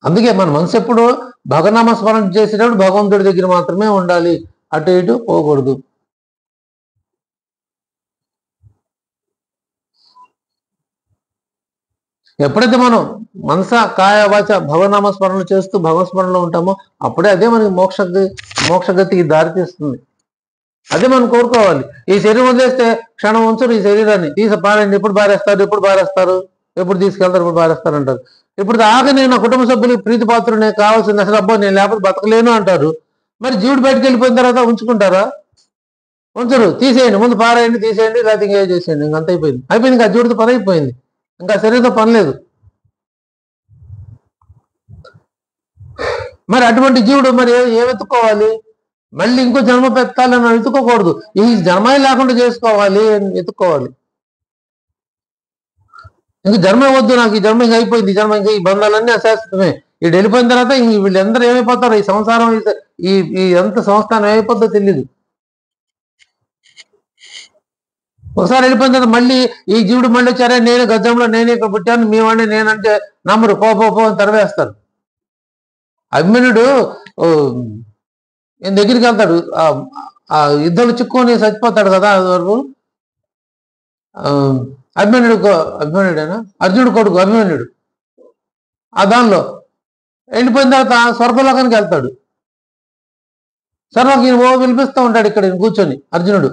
అందుకే మన మనసు ఎప్పుడు భగనామ స్మరణ చేసేటప్పుడు భగవంతుడి దగ్గర మాత్రమే ఉండాలి, అటు ఇటు పోకూడదు. ఎప్పుడైతే మనం మనస కాయ వాచ భగవనామ స్మరణలు చేస్తూ భగవత్స్మరణలో ఉంటామో అప్పుడే అదే మనకి మోక్షగతికి దారితీస్తుంది. అదే మనం కోరుకోవాలి. ఈ శరీరం వదిలేస్తే క్షణం ఉంచరు ఈ శరీరాన్ని, తీసి పారండి, ఎప్పుడు బారేస్తారు, ఎప్పుడు తీసుకెళ్తారు, ఎప్పుడు బారేస్తారు అంటారు. ఇప్పుడు దాకా నేను నా కుటుంబ సభ్యులకి ప్రీతిపాత్రునే, కావాల్సింది అసలు అబ్బో నేను లేకపోతే బతకలేను అంటారు. మరి జీవుడు బయటకు వెళ్ళిపోయిన తర్వాత ఉంచుకుంటారా? ఉంచరు. తీసేయండి, ముందు పారేయండి, తీసేయండి, లేకపోతే ఇంకేం చేసేయండి, ఇంకంత అయిపోయింది. ఇంకా జీవుడితో పని అయిపోయింది, ఇంకా శరీరంతో పని లేదు. మరి అటువంటి జీవుడు మరి ఏం ఎత్తుకోవాలి? మళ్ళీ ఇంకో జన్మ పెట్టాలని వెతుక్కోకూడదు, ఈ జన్మ లేకుండా చేసుకోవాలి అని వెతుక్కోవాలి. ఇంక జన్మ వద్దు, నాకు ఈ జన్మ ఇంకా అయిపోయింది, ఈ జన్మ ఇంకా ఈ బంధాలన్నీ అశాశ్వతమే. వీడు వెళ్ళిపోయిన తర్వాత వీళ్ళందరూ ఏమైపోతారు? ఈ సంసారం, ఈ ఎంత సంస్థానం ఏమైపోతుందో తెలియదు. ఒకసారి వెళ్ళిపోయిన తర్వాత మళ్ళీ ఈ జీవుడు మళ్ళీ వచ్చారే, నేను గజంలో నేనే ఇక్కడ పుట్టాను, మేమంటే నేనంటే నమ్మరు, పో అని తరివేస్తారు. అభిమన్యుడు దగ్గరికి వెళ్తాడు, ఆ యుద్ధంలో చిక్కుని చచ్చిపోతాడు కదా, అది వరకు అభిమన్యుడేనా, అర్జునుడు కొడుకు అభిమన్యుడు. ఆ దానిలో వెళ్ళిపోయిన తర్వాత స్వర్గలోకానికి వెళ్తాడు. సర్వకి పిలిపిస్తూ ఉంటాడు ఇక్కడ కూర్చొని అర్జునుడు.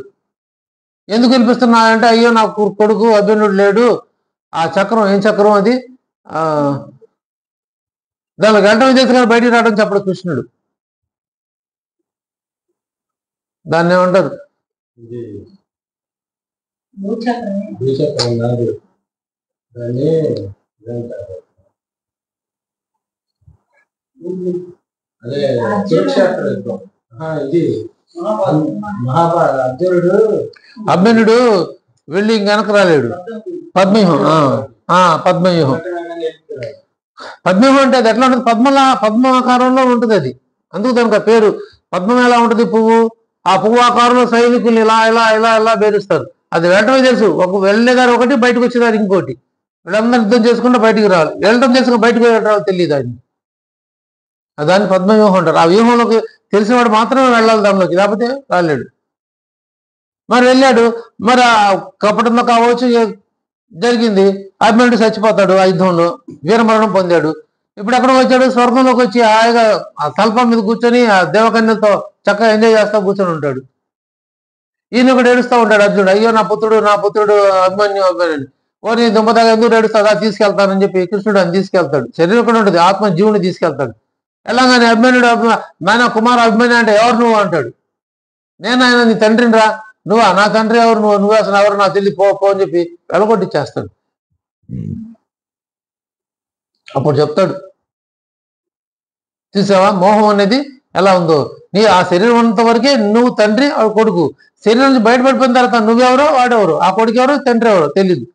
ఎందుకు పిలిపిస్తున్నా అంటే, అయ్యో నాకు కొడుకు అభిమన్యుడు లేడు, ఆ చక్రం ఏం చక్రం అది, దానిలో గంటలు చేసుకుని బయటికి రావడం చెప్పడు కృష్ణుడు. దాన్ని ఏమంటారు? అభిమన్యుడు వెళ్ళి ఇంకెనక రాలేడు. పద్మవ్యూహం అంటే అది ఎట్లా ఉంటుంది? పద్మాకారంలో ఉంటుంది అది, అందుకు దానికి ఆ పేరు. పద్మం ఎలా ఉంటుంది? పువ్వు. ఆ పువ్వు ఆకారంలో సైనికులు ఇలా ఇలా ఇలా ఇలా బేరుస్తారు. అది వెళ్ళటమే తెలుసు, ఒక వెళ్ళేదారు ఒకటి, బయటకు వచ్చేదారు ఇంకోటి. వీళ్ళందరూ యుద్ధం చేసుకుంటే బయటికి రావాలి, వెళ్ళటం చేసుకుని బయటకు రావాలి తెలియదు ఆయన. దాన్ని పద్మవ్యూహం అంటారు. ఆ వ్యూహంలోకి తెలిసినవాడు మాత్రమే వెళ్ళాలి దానిలోకి, లేకపోతే రాలేడు. మరి వెళ్ళాడు, మరి ఆ కపటంలో కావచ్చు జరిగింది, అభిమన్యుడు చచ్చిపోతాడు ఆ యుద్ధంలో, వీరమరణం పొందాడు. ఇప్పుడు ఎక్కడికి వచ్చాడు? స్వర్గంలోకి వచ్చి హాయిగా ఆ తల్పం మీద కూర్చొని ఆ దేవకన్యలతో చక్కగా ఎంజాయ్ చేస్తా కూర్చొని ఉంటాడు. ఈయన కూడా ఏడుస్తూ ఉంటాడు అర్జునుడు, అయ్యో నా పుత్రుడు అభిమన్యు ఓ నీ దుంపదాగా ఎందుకు ఏడుస్తాడా, తీసుకెళ్తానని చెప్పి కృష్ణుడు అని తీసుకెళ్తాడు. శరీరం కూడా ఉంటుంది, ఆత్మ జీవుని తీసుకెళ్తాడు. ఎలాగానే అభిమన్యుడు నాయన కుమార అభిమన్యు అంటే, ఎవరు నువ్వు అంటాడు. నేను ఆయన నీ తండ్రిని రా. నువ్వా? నా తండ్రి ఎవరు? నువ్వు అసలు ఎవరు? నా తెలియదు, పో అని చెప్పి వెళ్ళగొట్టిచ్చేస్తాడు. అప్పుడు చెప్తాడు, చూసావా మోహం అనేది ఎలా ఉందో, నీ ఆ శరీరం ఉన్నంత వరకే నువ్వు తండ్రి కొడుకు, శరీరం నుంచి బయటపడిపోయిన తర్వాత నువ్వెవరో వాడెవరు, ఆ కొడుకు ఎవరో తండ్రి ఎవరో తెలియదు.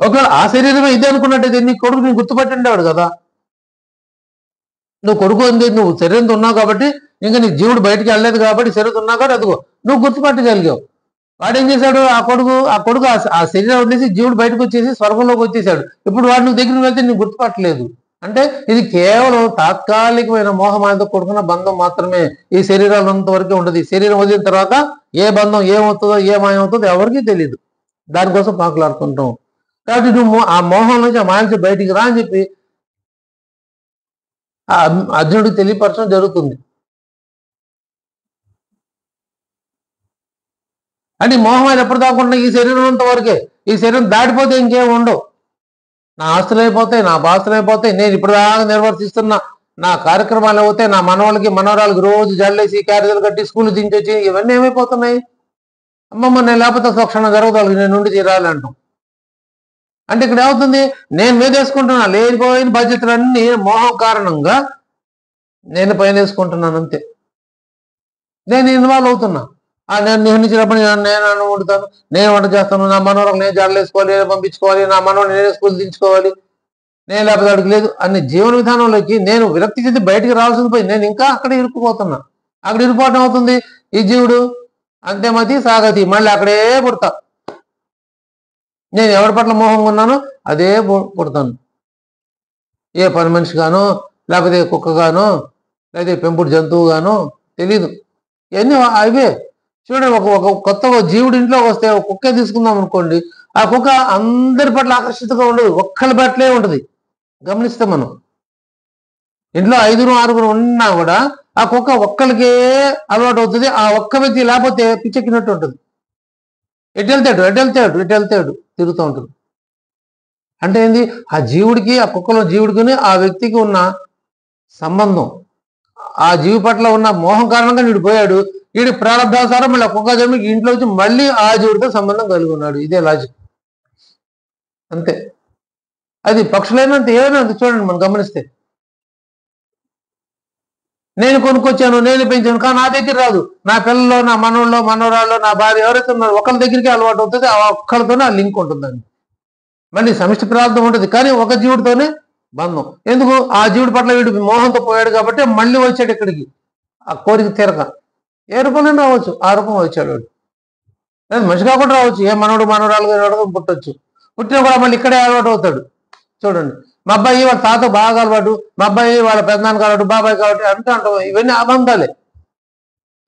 ఒకవేళ ఆ శరీరమే ఇదే అనుకున్నట్టయితే నీ కొడుకు నీ గుర్తుపట్టి ఉండేవాడు కదా. నువ్వు కొడుకు అంది, నువ్వు శరీరంతో ఉన్నావు కాబట్టి, ఇంకా నీ జీవుడు బయటికి వెళ్ళలేదు కాబట్టి శరీరంతో ఉన్నావు కాబట్టి అదిగో నువ్వు గుర్తుపట్టగలిగావు. వాడేం చేశాడు? ఆ కొడుకు ఆ శరీరం వదిలేసి జీవుడు బయటకు వచ్చేసి స్వర్గంలోకి వచ్చేసాడు. ఇప్పుడు వాడు నువ్వు దగ్గరికి వెళ్తే నువ్వు గుర్తుపట్టలేదు. అంటే ఇది కేవలం తాత్కాలికమైన మోహమాయతో కూడుకున్న బంధం మాత్రమే. ఈ శరీరాలు ఉన్నంత వరకే ఉంటుంది. శరీరం వదిలిన తర్వాత ఏ బంధం ఏమవుతుందో ఏమాయమవుతుందో ఎవరికీ తెలియదు. దానికోసం పాకులాడుతుంటాం. కాబట్టి నువ్వు ఆ మోహం నుంచి ఆ మాయ నుంచి బయటికి రా అని చెప్పి ఆ అర్జునుడికి తెలియపరచడం జరుగుతుంది. అంటే మోహం ఆయన ఎప్పుడు దాకుండా ఈ శరీరం ఉన్నంత వరకే. ఈ శరీరం దాటిపోతే ఇంకేం ఉండవు. నా ఆస్తులు అయిపోతాయి, నా బాస్తులు అయిపోతాయి, నేను ఇప్పుడు దాకా నిర్వర్తిస్తున్న నా కార్యక్రమాలు అవుతాయి, నా మనవాళ్ళకి మనవరాళ్ళకి రోజు జల్లేసి క్యారేజీలు కట్టి స్కూల్ దించొచ్చి ఇవన్నీ ఏమైపోతున్నాయి? అమ్మమ్మ నేను లేకపోతే క్షణం జరగదు, నేను నుండి తీరాలి అంటాం. అంటే ఇక్కడ ఏమవుతుంది, నేను మీద వేసుకుంటున్నా, లేనిపోయిన బాధ్యతలన్నీ మోహం కారణంగా నేను పైన వేసుకుంటున్నాను అంతే. నేను ఇన్వాల్వ్ అవుతున్నా. నేను నిర్ణయించినప్పుడు నేను వండుతాను, నేను వంట చేస్తాను, నా మనవరకు నేను జాడలు వేసుకోవాలి, నేను పంపించుకోవాలి, నా మనవరు నేనే స్కూల్ దించుకోవాలి, నేను లేకపోతే అడుగు లేదు అనే జీవన విధానంలోకి నేను విరక్తి చెంది బయటికి రావాల్సింది పోయి నేను ఇంకా అక్కడ ఇరుక్కుపోతున్నా. అక్కడ ఇరుకుపోవటం అవుతుంది ఈ జీవుడు, అంతేమతి సాగతి, మళ్ళీ అక్కడే పుడతా. నేను ఎవరి పట్ల మోహంగా ఉన్నానో అదే పుడతాను. ఏ పని మనిషి గానో, లేకపోతే కుక్క గానో, లేకపోతే పెంపుడు జంతువు గానో తెలీదు. ఇవన్నీ అవే. చూడండి, ఒక కొత్త జీవుడు ఇంట్లోకి వస్తే ఒక కుక్కే తీసుకుందాం అనుకోండి, ఆ కుక్క అందరి పట్ల ఆకర్షితంగా ఉండదు, ఒక్కరి పట్లే ఉంటుంది. గమనిస్తే మనం ఇంట్లో 5 6 ఉన్నా కూడా ఆ కుక్క ఒక్కరికే అలవాటు అవుతుంది. ఆ ఒక్క వ్యక్తి లేకపోతే పిచ్చెక్కినట్టు ఉంటుంది. ఎటు వెళ్తాడు తిరుగుతూ ఉంటుంది. అంటే ఏంది, ఆ జీవుడికి, ఆ కుక్కలో జీవుడికి ఆ వ్యక్తికి ఉన్న సంబంధం, ఆ జీవి పట్ల ఉన్న మోహం కారణంగా వీడు పోయాడు. వీడి ప్రారంభానుసారం మళ్ళీ కుక్క జన్మ ఇంట్లో వచ్చి మళ్ళీ ఆ జీవుడితో సంబంధం కలిగి ఉన్నాడు. ఇదే లాజిక్, అంతే. అది పక్షులైనంత ఏమైనా చూడండి మనం గమనిస్తే. నేను కొనుక్కొచ్చాను, నేను పెంచాను, కానీ నా దగ్గర రాదు. నా పిల్లల్లో, నా మనోళ్ళు, మనవరాళ్ళు, నా భార్య ఎవరైతే ఉన్నారో ఒకరి దగ్గరికి అలవాటు అవుతుంది. ఆ ఒక్కరితోనే ఆ లింక్ ఉంటుందండి. మళ్ళీ సమిష్టి ప్రార్థన ఉంటుంది, కానీ ఒక జీవుడితోనే బంధం. ఎందుకు, ఆ జీవుడి పట్ల వీడు మోహంతో పోయాడు కాబట్టి మళ్ళీ వచ్చాడు ఇక్కడికి, ఆ కోరిక తీరక. ఏ రూపంలో రావచ్చు, ఆ రూపం వచ్చాడు వాడు. లేదు మనిషి కాకుండా రావచ్చు, ఏ మనవడు మనవరాలు పుట్టొచ్చు. పుట్టినా కూడా మళ్ళీ ఇక్కడే అలవాటు అవుతాడు. చూడండి, మా అబ్బాయి వాళ్ళ తాత బాగా అలవాటు, మా అబ్బాయి వాళ్ళ పెద్దనాన్న కాబట్టి, బాబాయ్ కాబట్టి అంటాం. ఇవన్నీ అబంధాలే.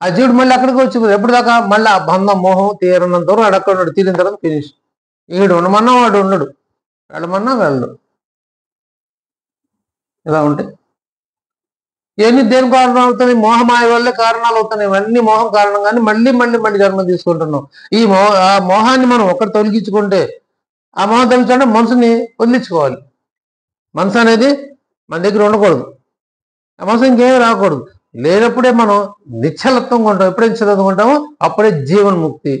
ఆ జీవుడు మళ్ళీ అక్కడికి వచ్చి ఎప్పుడు దాకా మళ్ళీ ఆ బంధం మోహం తీరనంత వరకు అడక్కడ ఉన్నాడు. తీరిన తర్వాత ఫినిష్. ఈడు ఉండమన్నా వాడు ఉండడు, వెళ్ళమన్నా వెళ్ళడు. ఇలా ఉంటాయి. ఇవన్నీ దేని కారణం అవుతుంది, మోహమాయ వల్లే కారణాలు అవుతున్నాయి. ఇవన్నీ మోహం కారణంగానే మళ్ళీ మళ్ళీ మళ్ళీ జన్మ తీసుకుంటున్నాం. ఆ మోహాన్ని మనం ఒకటి తొలగించుకుంటే, ఆ మోహం తొలగించుకుంటే మనసుని వదిలించుకోవాలి. మనసు అనేది మన దగ్గర ఉండకూడదు, ఆ మనసు ఇంకేమీ రాకూడదు. లేనప్పుడే మనం నిశ్చలత్వంగా ఉంటాం. ఎప్పుడే నిశ్చలత్వంగా ఉంటామో అప్పుడే జీవన్ముక్తి,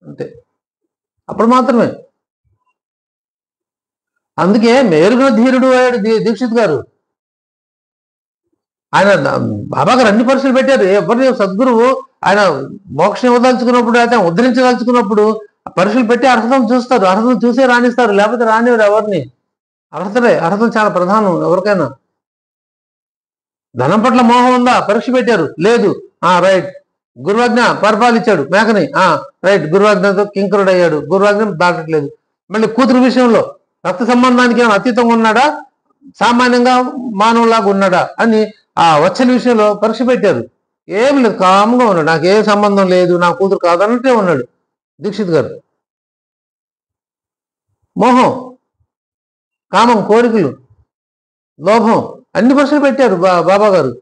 అంతే. అప్పుడు మాత్రమే. అందుకే మేలుగున ధీరుడు అయ్యాడు దీక్షిత్ గారు. ఆయన బాబా గారు అన్ని పరీక్షలు పెట్టారు. ఎవరిని సద్గురువు ఆయన మోక్షం ఇవ్వదలుచుకున్నప్పుడు, అయితే ఉద్ధరించదలుచుకున్నప్పుడు పరీక్షలు పెట్టి అర్హతను చూస్తారు. అర్హతను చూసే రాణిస్తారు, లేకపోతే రానివారు ఎవరిని. అర్హత చాలా ప్రధానం ఎవరికైనా. ధనం పట్ల మోహం ఉందా, పరీక్ష పెట్టారు, లేదు, రైట్, గురువాజ్ఞ పరిపాలించాడు మేకని, రైట్, గురువాజ్ఞతో కింకరుడు అయ్యాడు, గురువాజ్ఞ దాటట్లేదు. మళ్ళీ కూతురు విషయంలో రక్త సంబంధానికి ఏమైనా అతీతంగా ఉన్నాడా, సామాన్యంగా మానవులాగా ఉన్నాడా అని ఆ వచ్చిన విషయంలో పరీక్ష పెట్టారు. ఏమి లేదు, కామ్గా ఉన్నాడు. నాకు ఏ సంబంధం లేదు, నా కూతురు కాదన్నట్టే ఉన్నాడు దీక్షిత్ గారు. మోహం, కామం, కోరికలు, లోభం అన్ని పరీక్షలు పెట్టారు బాబా గారు.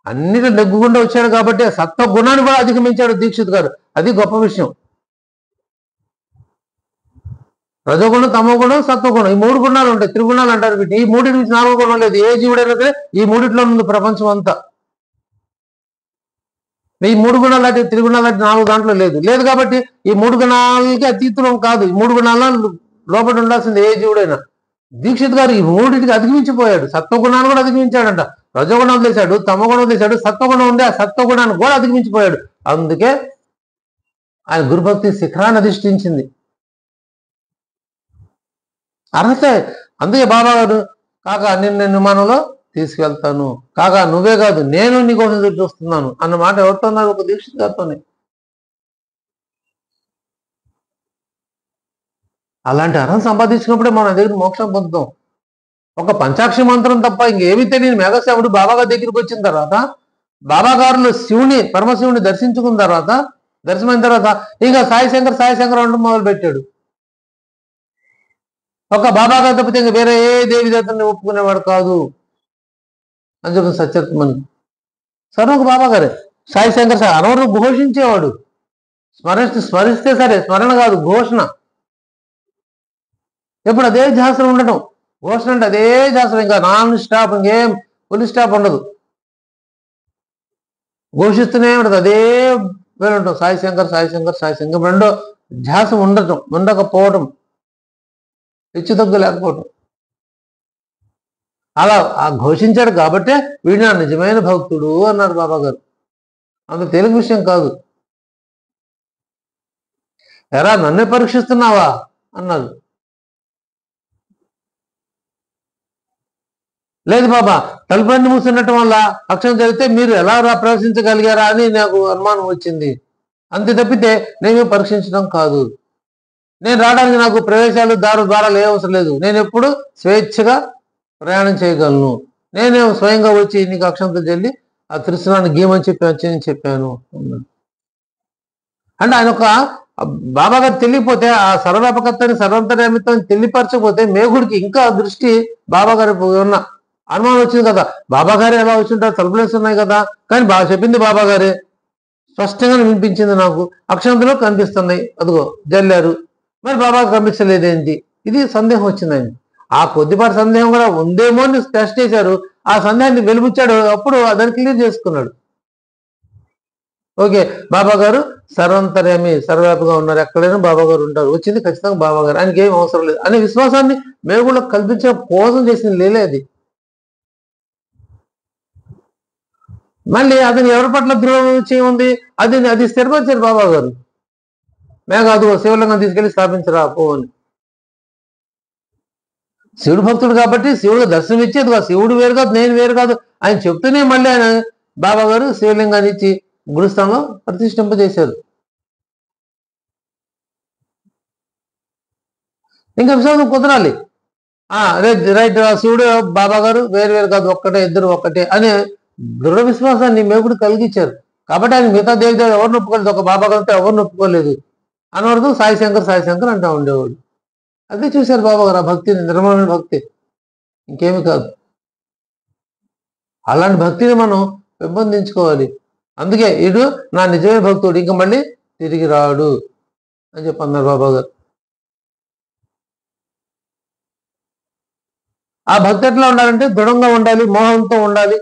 అన్నిటి నెగ్గుకుండా వచ్చాడు కాబట్టి సత్వ గుణాన్ని కూడా అధిగమించాడు దీక్షిత్ గారు. అది గొప్ప విషయం. రజోగుణం, తమోగుణం, సత్వగుణం, ఈ 3 గుణాలు ఉంటాయి. త్రిగుణాలు అంటారు వీటిని. ఈ 3 నుంచి 4వ గుణం లేదు. ఏ జీవుడైనా సరే ఈ 3లో ఉంది ప్రపంచం అంతా. ఈ 3 గుణాలు లాంటి, త్రిగుణాలు లాంటి 4 దాంట్లో లేదు కాబట్టి ఈ 3 గుణాలకి అతీతులం కాదు. ఈ 3 గుణాలను లోపల ఉండాల్సింది ఏ జీవుడైనా. దీక్షిత్ గారు ఈ 3టికి అధిగమించిపోయాడు. సత్వగుణాన్ని కూడా అధిగమించాడంట. రజోగుణం వదిలేశాడు, తమగుణం వదిలేశాడు, సత్వగుణం ఉంది, ఆ సత్వగుణాన్ని కూడా అధిగమించిపోయాడు. అందుకే ఆయన గురుభక్తి శిఖరాన్ని అధిష్ఠించింది. అర్హతే. అందుకే బాబా గారు, కాకా నిన్ను విమానంలో తీసుకెళ్తాను, కాకా నువ్వే కాదు నేను నీకోసం ఎదురు చూస్తున్నాను అన్న మాట ఎవరితో ఉన్నారు, ఒక దీక్షిత్ గారితోనే. అలాంటి అర్హత సంపాదించినప్పుడే మన దగ్గర మోక్షం పొందుతాం. ఒక పంచాక్షి మంత్రం తప్ప ఇంకేమీ తెలియని మేఘశ్యాముడు బాబాగారి దగ్గరికి వచ్చిన తర్వాత, బాబాగారులు పరమశివుని దర్శించుకున్న తర్వాత, దర్శనమైన తర్వాత ఇంకా సాయి శంకర్ అంటూ మొదలు పెట్టాడు. ఒక బాబా గారు తప్పితే ఇంకా వేరే ఏ దేవి దేవతని ఒప్పుకునేవాడు కాదు అని చెప్పిన సత్యత్మని. సరే, ఒక బాబా గారే సాయి శంకర్ అనవరు ఘోషించేవాడు. స్మరిస్తే సరే, స్మరణ కాదు ఘోషణ. ఎప్పుడు అదే ధ్యాసలు ఉండటం. ఘోషణ అంటే అదే ధ్యాసలు, ఇంకా నాన్ స్టాప్, ఇంకేం ఫుల్ స్టాప్ ఉండదు. ఘోషిస్తూనే ఉండదు, అదే ఉంటాం. సాయి శంకర్. రెండో ధ్యాస ఉండకపోవడం. హెచ్చు తగ్గు లేకపోవటం. అలా ఘోషించాడు కాబట్టే వీడు నా నిజమైన భక్తుడు అన్నారు బాబా గారు. అంత తేలిక విషయం కాదు. ఎరా నన్నే పరీక్షిస్తున్నావా అన్నారు. లేదు బాబా, తలుపులన్నీ మూసినట్టం వల్ల అక్షరం చదివితే మీరు ఎలా ప్రవేశించగలిగారా అని నాకు అనుమానం వచ్చింది. అంతే తప్పితే నేను పరీక్షించడం కాదు. నేను రావడానికి నాకు ప్రవేశాలు ద్వారాలు ఏ అవసరం లేదు. నేను ఎప్పుడు స్వేచ్ఛగా ప్రయాణం చేయగలను. నేనే స్వయంగా వచ్చి నీకు అక్షంతో చెల్లి ఆ త్రిశూలాన్ని గీమని చెప్పాను అంటే ఆయన ఒక బాబా గారు తెలియకపోతే, ఆ సర్వవ్యాపకత్వాన్ని సర్వంతర్యామిత్వాన్ని తెలియపరచకపోతే మేఘుడికి ఇంకా దృష్టి బాబా గారి ఉన్న అనుమానం వచ్చింది కదా. బాబా గారే ఎలా వచ్చింటారు, తలుపులేసి ఉన్నాయి కదా. కానీ బాగా చెప్పింది బాబా గారే, స్పష్టంగా వినిపించింది నాకు. అక్షంతలో కనిపిస్తున్నాయి, అదిగో జల్లారు, మరి బాబా కనిపించలేదేంటి? ఇది సందేహం వచ్చింది ఆయన. ఆ కొద్దిపాటి సందేహం కూడా ఉందేమో అని టెస్ట్ చేశారు. ఆ సందేహాన్ని వెలుబుచ్చాడు. అప్పుడు దాన్ని క్లియర్ చేసుకున్నాడు. ఓకే, బాబా గారు సర్వంతర్యామి, సర్వవ్యాపిగా ఉన్నారు, ఎక్కడైనా బాబా గారు ఉంటారు, వచ్చింది ఖచ్చితంగా బాబా గారు, ఆయనకి ఏం అవసరం లేదు అనే విశ్వాసాన్ని మేగుళ్ళ కల్పించడం కోసం చేసిన లీలే అది. మళ్ళీ అతను ఎవరి పట్ల దృఢ నిశ్చయం ఉంది, అది స్థిరపరిచారు బాబా గారు. మేఘ అదిగో శివలింగం తీసుకెళ్లి స్థాపించరా పో అని. శివుడు భక్తుడు కాబట్టి శివుడు దర్శనం ఇచ్చేది కాదు, శివుడు వేరు కాదు, నేను వేరు కాదు ఆయన చెప్తూనే మళ్ళీ ఆయన బాబా గారు శివలింగాన్ని ఇచ్చి గురుస్థానంలో ప్రతిష్ఠింపజేశారు. ఇంకా విశ్వాసం కుదరాలి. రైట్, శివుడు బాబా గారు వేరు కాదు, ఒక్కటే, ఇద్దరు ఒక్కటే అనే దృఢ విశ్వాసాన్ని మేకుడు కలిగించారు. కాబట్టి ఆయన మిగతా దేవత ఎవరిని ఒప్పుకోలేదు, ఒక బాబా గారితో ఎవరిని ఒప్పుకోలేదు. అనవరదు సాయి శంకర్ అంటూ ఉండేవాడు. అదే చూశారు బాబా గారు, ఆ భక్తిని, నిర్మలమైన భక్తి, ఇంకేమి కాదు. అలాంటి భక్తిని మనం పెంపొందించుకోవాలి. అందుకే ఇడు నా నిజమైన భక్తుడు, ఇంకా మళ్ళీ తిరిగి రాడు అని చెప్పి అన్నారు బాబా గారు. ఆ భక్తి ఎట్లా ఉండాలంటే దృఢంగా ఉండాలి, మోహంతో ఉండాలి.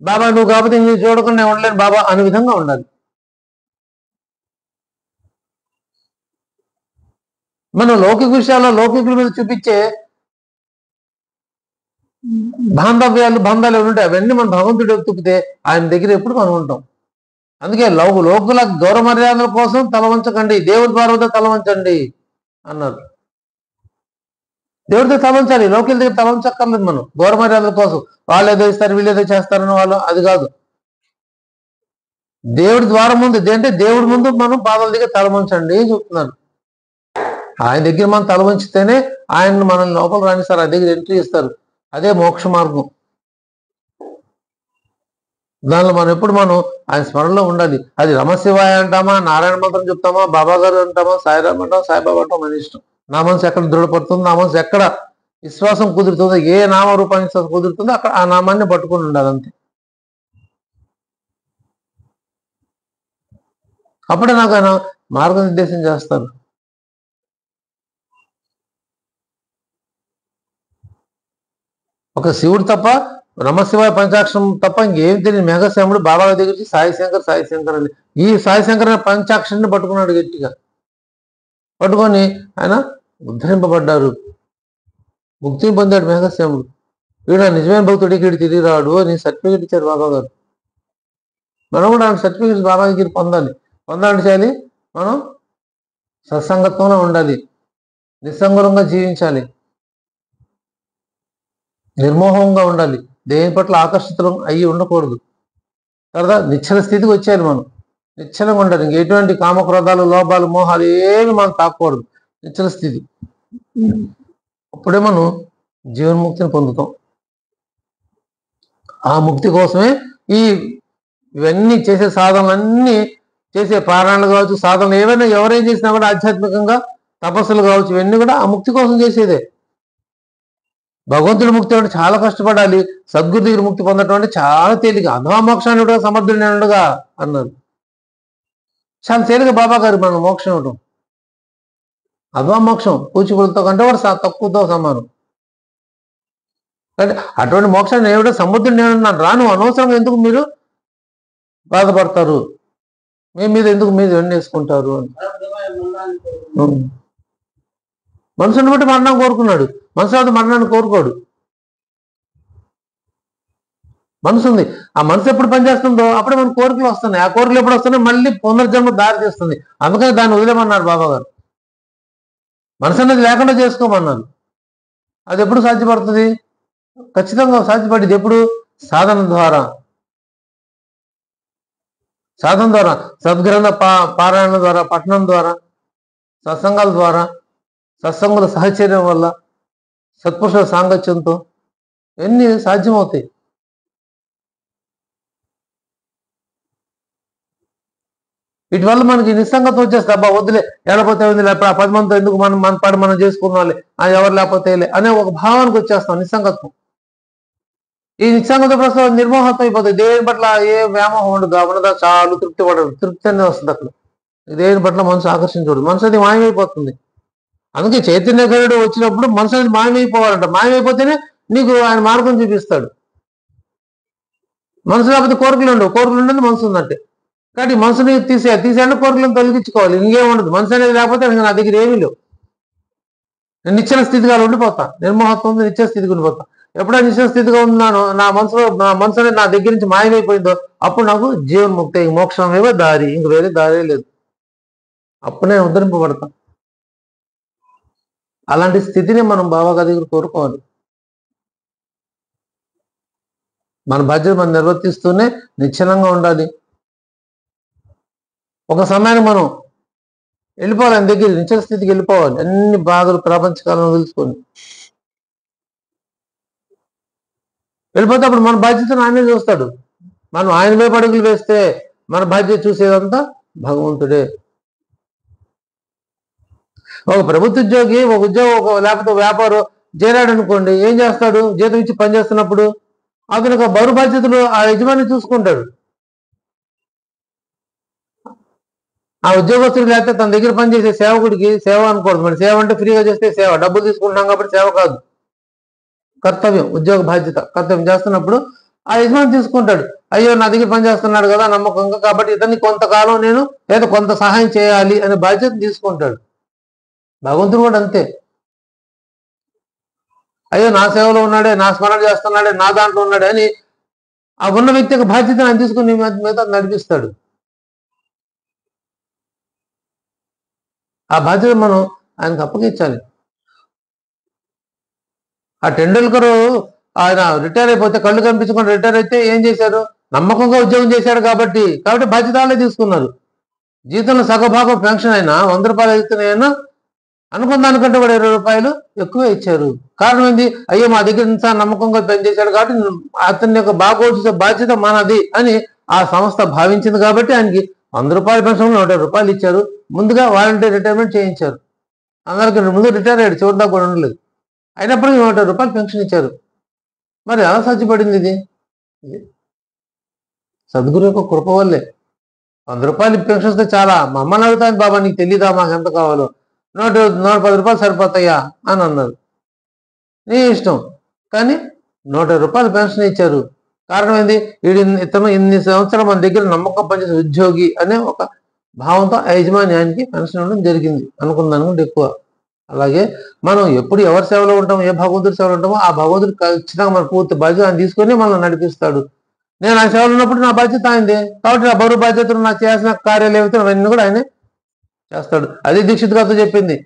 బాబా నువ్వు కాబట్టి నేను చూడకుండా ఉండలేను బాబా అనే విధంగా ఉండాలి. మనం లౌకిక విషయాల్లో లౌకికుల మీద చూపించే బంధాలు ఏమి ఉంటాయి, అవన్నీ మన భగవంతుడు చూపితే ఆయన దగ్గర ఎప్పుడు మనం ఉంటాం. అందుకే లోకుల గౌరవ మర్యాదల కోసం తల వంచకండి, దేవుడి ద్వారా తల వంచండి అన్నారు. దేవుడితో తలంచాలి, లోకల్ దగ్గర తలంచక్కర్లేదు. మనం గౌరవ మర్యాదల కోసం వాళ్ళు ఏదో ఇస్తారు, వీళ్ళు ఏదో చేస్తారని వాళ్ళు, అది కాదు. దేవుడి ద్వారం ముందు అంటే దేవుడి ముందు మనం పాదాల దగ్గర తలవంచండి చెప్తున్నారు. ఆయన దగ్గర మనం తల వంచితేనే ఆయన మనల్ని లోపల రాణిస్తారు, ఆ దగ్గర ఎంట్రీ ఇస్తారు. అదే మోక్ష మార్గం. దానిలో మనం ఎప్పుడు ఆయన స్మరణలో ఉండాలి. అది రమశివాయ అంటామా, నారాయణ మంత్రం చెప్తామా, బాబా గారు అంటామా, సాయిరామ్ అంటామా, సాయిబాబా అంటాం, మన ఇష్టం. నా మనసు ఎక్కడ దృఢపడుతుందో, నా మనసు ఎక్కడ విశ్వాసం కుదురుతుందో, ఏ నామరూపాన్ని విశ్వాసం కుదురుతుందో అక్కడ ఆ నామాన్ని పట్టుకుని ఉండాలి, అంతే. అప్పుడే నాకు ఆయన మార్గనిర్దేశం చేస్తారు. ఒక శివుడు తప్ప, రమశివాయ పంచాక్షరం తప్ప ఇంకేం తెలియని మేఘశ్యాముడు బాబా దగ్గర వచ్చి సాయి శంకర్ అని ఈ సాయి శంకర్ అనే పంచాక్షరాన్ని పట్టుకున్నాడు గట్టిగా. పట్టుకొని ఆయన ఉద్ధరింపబడ్డారు, ముక్తిని పొందాడు మేఘశ్యాముడు. వీడు నిజమైన భక్తుడికి వీడు తిరిగి రాడు అని సర్టిఫికేట్ ఇచ్చారు బాబా గారు. మనం కూడా ఆయన సర్టిఫికేట్ బాబా దగ్గర పొందాలంటే చేయాలి, మనం సత్సంగత్వంలో ఉండాలి, నిస్సంగులంగా జీవించాలి, నిర్మోహంగా ఉండాలి, దేని పట్ల ఆకర్షితులం అయ్యి ఉండకూడదు. తర్వాత నిశ్చల స్థితికి వచ్చేయాలి. మనం నిశ్చలంగా ఉండాలి, ఇంక ఎటువంటి కామక్రోధాలు, లోపాలు, మోహాలు ఏమి మనం తాకూడదు. నిశ్చల స్థితి. అప్పుడే మనం జీవన్ముక్తిని పొందుతాం. ఆ ముక్తి కోసమే ఇవన్నీ చేసే సాధనలన్నీ, చేసే పారాయణలు కావచ్చు, సాధనలు ఏవైనా ఎవరేం చేసినా కూడా ఆధ్యాత్మికంగా తపస్సులు కావచ్చు, ఇవన్నీ కూడా ఆ ముక్తి కోసం చేసేదే. భగవంతుడి ముక్తి అంటే చాలా కష్టపడాలి, సద్గురు దగ్గర ముక్తి పొందడం అంటే చాలా తేలిక. అధోమోక్షాన్ని కూడా సమర్థుడు నేనుగా అన్నారు. చాలా తేలిక బాబా గారు మనం మోక్షం ఇవ్వడం. అధోమోక్షం కూచిపూలతో కంటే వాడు తక్కువతో సమానం. అంటే అటువంటి మోక్షాన్ని నేను కూడా సముద్రుడు నేను రాను, అనవసరంగా ఎందుకు మీరు బాధపడతారు, మీ మీద ఎందుకు మీరు వేసుకుంటారు అని. మనసుని బట్టి మరణం కోరుకున్నాడు, మనసు అయితే మరణాన్ని కోరుకోడు. మనసు ఉంది, ఆ మనసు ఎప్పుడు పనిచేస్తుందో అప్పుడే మన కోరికలు వస్తున్నాయి. ఆ కోరికలు ఎప్పుడు వస్తున్నాయి, మళ్ళీ పునర్జన్మ దారి తీస్తుంది. అందుకని దాన్ని వదిలేమన్నారు బాబా గారు. మనసు అనేది లేకుండా చేసుకోమన్నారు. అది ఎప్పుడు సాధ్యపడుతుంది? ఖచ్చితంగా సాధ్యపడేది ఎప్పుడు? సాధన ద్వారా. సాధన ద్వారా, సద్గ్రంథ పారాయణ ద్వారా, పఠనం ద్వారా, సత్సంగాల ద్వారా, సత్సంగుల సహచర్యం వల్ల, సత్పురుషుల సాంగత్యంతో ఎన్ని సాధ్యమవుతాయి. వీటి వల్ల మనకి నిస్సంగత వచ్చేస్తే, అబ్బా వద్దులే, లేకపోతే ఉంది, లేకపోతే 10 మందితో ఎందుకు, మన పాడు మనం చేసుకున్నాలే, ఎవరు లేకపోతే అనే ఒక భావానికి వచ్చేస్తాం, నిస్సంగత్వం. ఈ నిస్సంగత ప్రస్తుతం నిర్మోహత్వం అయిపోతుంది. దేని పట్ల ఏ వ్యామోహం ఉండదు, ఉన్నదా చాలు తృప్తి పడదు, తృప్తి అనేది వస్తుంది అక్కడ. దేని పట్ల మనసు ఆకర్షించకూడదు, మనసు అది మాయమైపోతుంది. అందుకే చైతన్యకరుడు వచ్చినప్పుడు మనసు అనేది మాయమైపోవాలంట. మాయమైపోతేనే నీకు ఆయన మార్గం చూపిస్తాడు. మనసు లేకపోతే కోరికలు ఉండవు, కోరికలు ఉండదు మనసు ఉందంటే. కాబట్టి మనసుని తీసేయాలంటే కోరికలను తొలగించుకోవాలి, ఇంకేం ఉండదు. మనసు అనేది లేకపోతే నా దగ్గర ఏమీ లేవు, నేను నిశ్చల స్థితిగా ఉండిపోతా. నిర్మోహత్వం ఉంది, నిశ్చల స్థితిగా ఉండిపోతా. ఎప్పుడైనా నిశ్చల స్థితిగా ఉన్నానో, నా మనసు అనేది నా దగ్గర నుంచి మాయమైపోయిందో, అప్పుడు నాకు జీవన్ముక్తి, మోక్షం ఏవో దారి, ఇంక వేరే దారే లేదు. అప్పుడు నేను ఉద్ధరింపబడతాను. అలాంటి స్థితిని మనం బాబా దగ్గర కోరుకోవాలి. మన బాధ్యత మనం నిర్వర్తిస్తూనే నిశ్చలంగా ఉండాలి. ఒక సమయాన్ని మనం వెళ్ళిపోవాలి, ఆయన దగ్గర నిశ్చల స్థితికి వెళ్ళిపోవాలి. అన్ని బాధలు ప్రపంచకాలను తెలుసుకొని వెళ్ళిపోతే అప్పుడు మన బాధ్యతను ఆయనే చూస్తాడు. మనం ఆయన వైపు అడుగులు వేస్తే మన బాధ్యత చూసేదంతా భగవంతుడే. ఒక ప్రభుత్వ ఉద్యోగి, ఒక ఉద్యోగం, లేకపోతే వ్యాపారం చేరాడు అనుకోండి, ఏం చేస్తాడు? జీతం ఇచ్చి పనిచేస్తున్నప్పుడు అతను బరువు బాధ్యతలు ఆ యజమాని చూసుకుంటాడు. ఆ ఉద్యోగస్తుడికి లేకపోతే తన దగ్గర పనిచేసే సేవకుడికి సేవ అనకూడదు. మన సేవ అంటే ఫ్రీగా చేస్తే సేవ, డబ్బులు తీసుకుంటున్నాం కాబట్టి సేవ కాదు, కర్తవ్యం, ఉద్యోగ బాధ్యత. కర్తవ్యం చేస్తున్నప్పుడు ఆ యజమాని తీసుకుంటాడు. అయ్యో నా దగ్గర పని చేస్తున్నాడు కదా నమ్మకంగా, కాబట్టి ఇతన్ని కొంతకాలం నేను లేదా కొంత సహాయం చేయాలి అనే బాధ్యత తీసుకుంటాడు. భగవంతుడు కూడా అంతే. అయ్యో నా సేవలో ఉన్నాడే, నా స్మరణ చేస్తున్నాడే, నా దాంట్లో ఉన్నాడే అని ఆ ఉన్న వ్యక్తి యొక్క బాధ్యతను ఆయన తీసుకుని మీద నడిపిస్తాడు. ఆ బాధ్యత మనం ఆయనకు అప్పగించాలి. ఆ టెండూల్కర్ ఆయన రిటైర్ అయిపోతే, కళ్ళు కనిపించకుండా రిటైర్ అయితే ఏం చేశారు? నమ్మకంగా ఉద్యోగం చేశాడు కాబట్టి బాధ్యత వాళ్ళే తీసుకున్నారు. జీతంలో సగభాగం పెన్షన్ అయినా 100 రూపాయలు అయితేనైనా అనుకున్న దానికంటే కూడా 20 రూపాయలు ఎక్కువే ఇచ్చారు. కారణం ఏంది? అయ్యో మా దగ్గర ఇంత నమ్మకంగా పనిచేశాడు కాబట్టి అతని యొక్క బాగోచే బాధ్యత మనది అని ఆ సంస్థ భావించింది కాబట్టి ఆయనకి 100 రూపాయల పెన్షన్ 120 రూపాయలు ఇచ్చారు. ముందుగా వాలంటీర్ రిటైర్మెంట్ చేయించారు. అందరికీ ముందు రిటైర్ అయ్యాడు, చివరిదాకా కూడా ఉండలేదు. అయినప్పటికీ 120 రూపాయలు పెన్షన్ ఇచ్చారు. మరి ఎలా సాధ్యపడింది ఇది? సద్గురు యొక్క కృప వల్లే. 100 రూపాయలు పెన్షన్ వస్తే చాలా. మా అమ్మని అడుగుతాను, బాబా నీకు తెలీదా మాకు ఎంత కావాలో, 110 రూపాయలు సరిపోతాయా అని అన్నారు. నీ ఇష్టం, కానీ 120 రూపాయలు పెన్షన్ ఇచ్చారు. కారణం ఏంది? ఇతను ఇన్ని సంవత్సరాలు మన దగ్గర నమ్మకం పనిచేసే ఉద్యోగి అనే ఒక భావంతో ఆ యజమాని ఆయనకి పెన్షన్ ఇవ్వడం జరిగింది. అనుకున్నాను ఎక్కువ. అలాగే మనం ఎప్పుడు ఎవరి సేవలో ఉంటామో, ఏ భగవంతుడి సేవలో ఉంటామో ఆ భగవంతుడు ఖచ్చితంగా మన పూర్తి బాధ్యత ఆయన తీసుకొని మనల్ని నడిపిస్తాడు. నేను ఆయన సేవలో ఉన్నప్పుడు నా బాధ్యత ఆయనదే కాబట్టి నా బరువు బాధ్యతలు, నా చేసిన కార్యాలు ఏవైతే అవన్నీ కూడా ఆయనే చేస్తాడు. అది దీక్షిత్ గారితో చెప్పింది.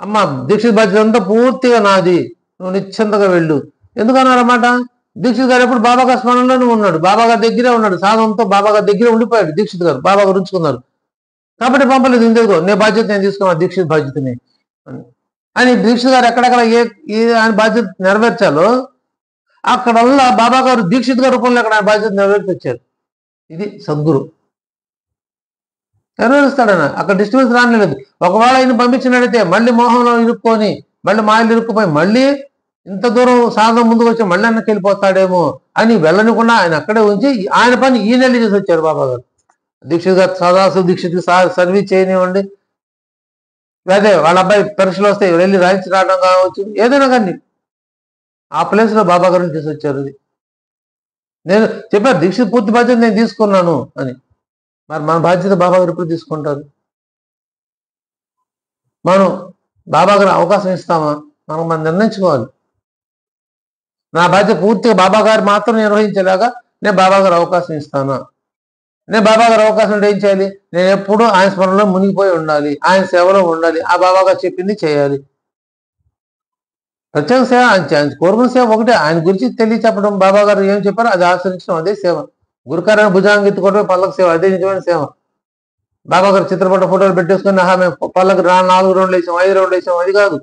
అమ్మ దీక్షిత్ బాధ్యత అంతా పూర్తిగా నాది, నువ్వు నిశ్చింతగా వెళ్ళు. ఎందుకన్నారన్నమాట? దీక్షిత్ గారు ఎప్పుడు బాబాగారి స్మరణలోనే ఉన్నాడు, బాబాగారి దగ్గరే ఉన్నాడు, సాధనతో బాబాగారి దగ్గరే ఉండిపోయాడు దీక్షిత్ గారు. బాబాగారు ఉంచుకున్నారు కాబట్టి పంపలేదు. ఇందుకో నే బాధ్యత నేను తీసుకున్నా, దీక్షిత్ బాధ్యతని అని దీక్షిత్ గారు ఎక్కడెక్కడ ఏ ఆయన బాధ్యత నెరవేర్చాలో అక్కడల్లా బాబా గారు దీక్షిత్ గారి రూపంలో అక్కడ ఆయన బాధ్యత నెరవేర్చొచ్చారు. ఇది సద్గురు నెరవేరుస్తాడన. అక్కడ డిస్టర్బెన్స్ రానిలేదు. ఒకవేళ ఆయన పంపించినట్టయితే మళ్ళీ మోహంలో ఇరుక్కొని, మళ్ళీ మాయలు ఇరుక్కుపోయి, మళ్ళీ ఇంత దూరం సాధన ముందుకు వచ్చి మళ్ళీ అన్నకి వెళ్ళిపోతాడేమో అని వెళ్ళనికుండా ఆయన అక్కడే ఉంచి ఆయన పని ఈయన చేసి వచ్చారు బాబా గారు. దీక్షిత్ గారు సదాసు దీక్షిత్కి సర్వీస్ చేయనివ్వండి, అదే వాళ్ళ అబ్బాయి పరీక్షలు వస్తే వెళ్ళి రాయించి రావడం కావచ్చు, ఏదైనా కానీ ఆ ప్లేస్లో బాబా గారు చేసి వచ్చారు. అది నేను చెప్పాను, దీక్షిత్ పూర్తి బాధ్యత నేను తీసుకున్నాను అని. మరి మన బాధ్యత బాబా గారు ఎప్పుడు తీసుకుంటారు? మనం బాబా గారు అవకాశం ఇస్తామా? మనం నిర్ణయించుకోవాలి. నా బాధ్యత పూర్తిగా బాబా గారు మాత్రం నిర్వహించేలాగా నేను బాబా గారు అవకాశం ఇస్తానా? నేను బాబా గారు అవకాశం ఉంటే ఏం చేయాలి? నేను ఎప్పుడూ ఆయన స్మరణలో మునిగిపోయి ఉండాలి, ఆయన సేవలో ఉండాలి, ఆ బాబా గారు చెప్పింది చేయాలి. ప్రత్యేక సేవ ఆయన కోరుకున్న సేవ ఒకటే, ఆయన గురించి తెలియచెప్పడం, బాబా గారు ఏం చెప్పారో అది ఆచరించడం, అదే సేవ. గురుకారాన్ని భుజాంగి ఎత్తుకోవడం పల్లకి సేవ, అదే నిజమైన సేవ. బాబా గారు చిత్రపట ఫోటోలు పెట్టేసుకుని మేము పల్లకి 4 రౌండ్లు వేసాం, 5 రౌండ్లు వేసాం, అది కాదు.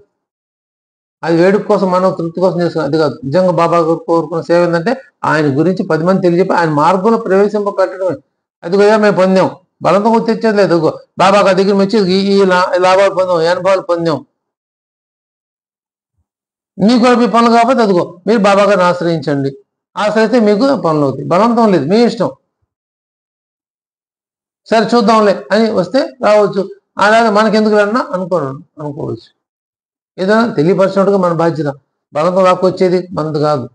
అది వేడుక కోసం, మనం తృప్తి కోసం చేసుకుని, అది కాదు. నిజంగా బాబా గారు కోరుకున్న సేవ ఏంటంటే ఆయన గురించి 10 మంది తెలియజెప్పి ఆయన మార్గంలో ప్రవేశింప పెట్టడమే. అదిగోయా మేము పొందాం, బలంతో తెచ్చేది లేదు. బాబా గారి దగ్గర వచ్చి ఈ లాభాలు పొందాం, ఈ అనుభవాలు పొందాం. మీకు మీ పనులు కాకపోతే అదిగో మీరు బాబా గారిని ఆశ్రయించండి, ఆశ్రయిస్తే మీకు పనులు అవుతాయి. బలవంతం లేదు, మీ ఇష్టం. సరే చూద్దాంలే అని వస్తే రావచ్చు, అలాగే మనకెందుకు అన్నా అనుకోవచ్చు. ఏదైనా తెలియపరిచినట్టుగా మన బాధ్యత. బలంతో వచ్చేది మనది కాదు.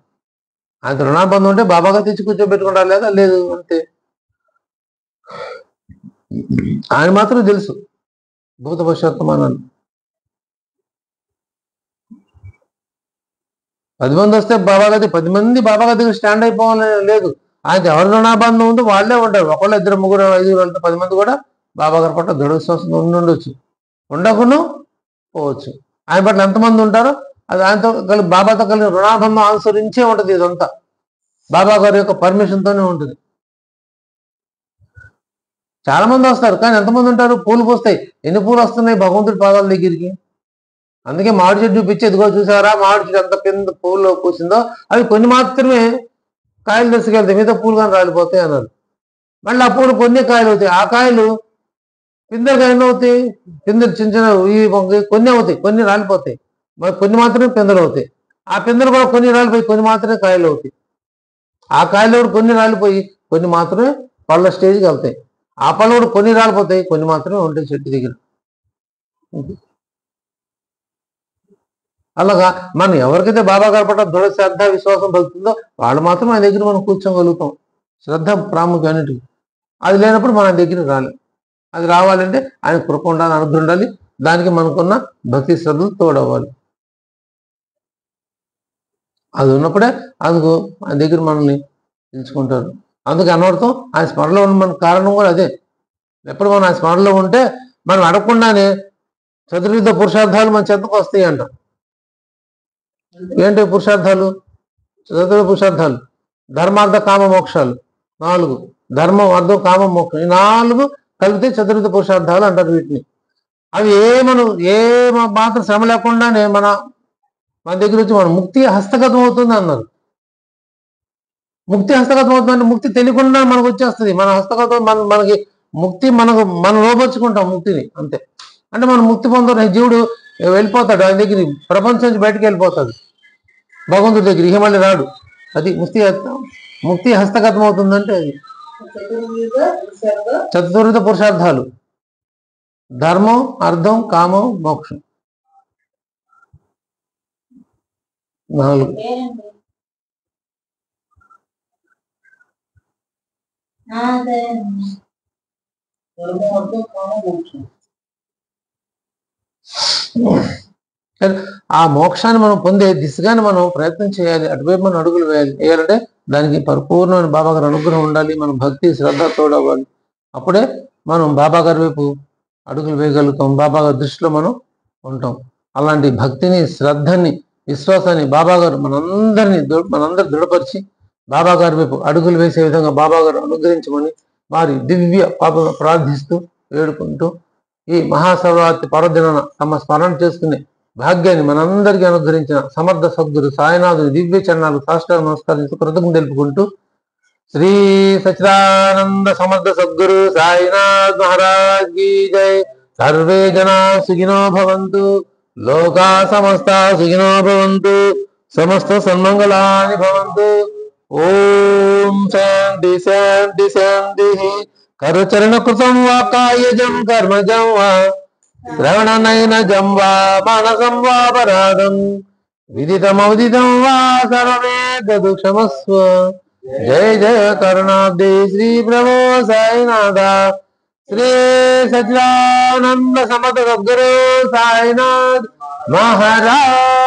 ఆయన రుణాబంధం ఉంటే బాబాగా తెచ్చి కూర్చోబెట్టుకుంటారు, లేదా లేదు అంతే. ఆయన మాత్రం తెలుసు భూత భవిష్యత్తుమానాలు. 10 మంది వస్తే బాబాగది 10 మంది బాబాగది దగ్గర స్టాండ్ అయిపోవాలని లేదు. ఆయన ఎవరి రుణాబంధం ఉందో వాళ్ళే ఉంటారు. ఒకళ్ళు, 2, 3, 5 వెళ్తే 10 మంది కూడా బాబా గారి పట్ల దృఢ విశ్వాసం ఉండొచ్చు, ఉండకుండా పోవచ్చు. ఆయన పట్ల ఎంతమంది ఉంటారో అది ఆయనతో కలిసి బాబాతో కలిసి రుణాబంధం అనుసరించే ఉంటుంది. ఇదంతా బాబా గారి యొక్క పర్మిషన్తోనే ఉంటుంది. చాలా మంది వస్తారు, కానీ ఎంతమంది ఉంటారు? పూలు పూస్తాయి. ఎన్ని పూలు వస్తున్నాయి భగవంతుడి పాదాల దగ్గరికి? అందుకే మామిడి చెట్టు చూపించి, ఎదుగో చూసారా మామిడి చెట్టు ఎంత పెద్ద పూలు పూసిందో, అవి కొన్ని మాత్రమే కాయలు తీసుకెళ్తాయి, మిగతా పూలు కానీ రాలిపోతాయి అన్నారు. మళ్ళీ ఆ పూలు కొన్ని కాయలు అవుతాయి, ఆ కాయలు పిందెలు ఎన్ని అవుతాయి? పిందెలు చిన్న చిన్న కొన్ని అవుతాయి, కొన్ని రాలిపోతాయి. మరి కొన్ని మాత్రమే పిందెలు అవుతాయి. ఆ పిందెలు కూడా కొన్ని రాలిపోయి కొన్ని మాత్రమే కాయలు అవుతాయి. ఆ కాయలు కూడా కొన్ని రాలిపోయి కొన్ని మాత్రమే పళ్ళ స్టేజ్కి వెళ్తాయి. ఆ పళ్ళు కూడా కొన్ని రాలిపోతాయి, కొన్ని మాత్రమే ఉంటాయి చెట్టు దగ్గర. అలాగా మనం ఎవరికైతే బాబా గారి పట్ల దృఢ శ్రద్ధ విశ్వాసం పలుకుతుందో వాళ్ళు మాత్రం ఆయన దగ్గర మనం కూర్చోగలుగుతాం. శ్రద్ధ ప్రాముఖ్యం అన్నిటికీ. అది లేనప్పుడు మన దగ్గరికి రాలేదు. అది రావాలంటే ఆయన కృప ఉండాలి, అనుగ్రహం ఉండాలి. దానికి మనకున్న భక్తి శ్రద్ధలు తోడవ్వాలి. అది ఉన్నప్పుడే అందుకు ఆయన దగ్గర మనల్ని తెలుసుకుంటారు. అందుకు అనవర్థం ఆయన స్మరణలో ఉన్న మన కారణం కూడా అదే. ఎప్పుడు మనం ఆయన స్మరణలో ఉంటే మనం అడగకుండానే చతుర్విధ పురుషార్థాలు మన చెంతకు వస్తాయి అంట. ఏంటి పురుషార్థాలు? చతుర్విధ పురుషార్థాలు ధర్మార్థ కామ మోక్షాలు 4. ధర్మం, అర్థం, కామం, మోక్షం, ఈ 4 కలిపితే చతుర్విధ పురుషార్థాలు అంటారు వీటిని. అవి ఏ మాత్రం శ్రమ లేకుండానే మన దగ్గర వచ్చి మన ముక్తి హస్తగతం అవుతుంది అన్నారు. ముక్తి హస్తగతం అవుతుందంటే ముక్తి తెలియకుండా మనకు వచ్చేస్తుంది. మన హస్తగతం మనకి ముక్తి మనం లోపరుచుకుంటాం ముక్తిని, అంతే. అంటే మనం ముక్తి పొందడం జీవుడు వెళ్ళిపోతాడు, ఆయన దగ్గర ప్రపంచం నుంచి బయటకు వెళ్ళిపోతాడు, భగవంతుడి దగ్గర మళ్ళీ రాడు. అది ముక్తి హస్తగతం అవుతుందంటే అది చతుర్విధ పురుషార్థాలు ధర్మం, అర్థం, కామం, మోక్షం 4. ఆ మోక్షాన్ని మనం పొందే దిశగానే మనం ప్రయత్నం చేయాలి. అటువైపు మనం అడుగులు వేయాలంటే దానికి పరిపూర్ణమైన బాబా గారి అనుగ్రహం ఉండాలి. మనం భక్తి శ్రద్ధ తోడవ్వాలి. అప్పుడే మనం బాబా గారి వైపు అడుగులు వేయగలుగుతాం. బాబా గారి దృష్టిలో మనం ఉంటాం. అలాంటి భక్తిని, శ్రద్ధని, విశ్వాసాన్ని బాబా గారు మనందరి దృఢపరిచి బాబా గారి వైపు అడుగులు వేసే విధంగా బాబా గారు అనుగ్రహించమని వారి దివ్య పాపను ప్రార్థిస్తూ వేడుకుంటూ ఈ మహాశివరాత్రి పర్వదినాన తమ స్మరణ చేసుకునే భాగ్యాన్ని మనందరికీ అనుగ్రహించిన సమర్థ సద్గురు సాయినాథుని దివ్య చరణాలు సాష్టాంగ నమస్కరించి కృతజ్ఞతలు తెలుపుకుంటూ శ్రీ సచ్చిదానంద సమర్థ సద్గురు సాయినాథ్ మహారాజ్ కీ జై. సర్వే జనా సుఖినో భవంతు, లోకా సమస్తా సుఖినో భవంతు, సమస్త సన్మంగళాని భవంతు. ఓం శాంతి శాంతి శాంతి. కరచరణ కృతం వా కాయజం కర్మజం వా శ్రవణనయనజం వా మానసం వా పరాధం విదితమౌదితం వా సర్వేదదు క్షమస్వ. జయ జయ కరుణాబ్ది శ్రీ ప్రభో సాయినాథ. శ్రీ సచ్చిదానంద సమర్థ సద్గురు సాయినాథ్ మహారాజ్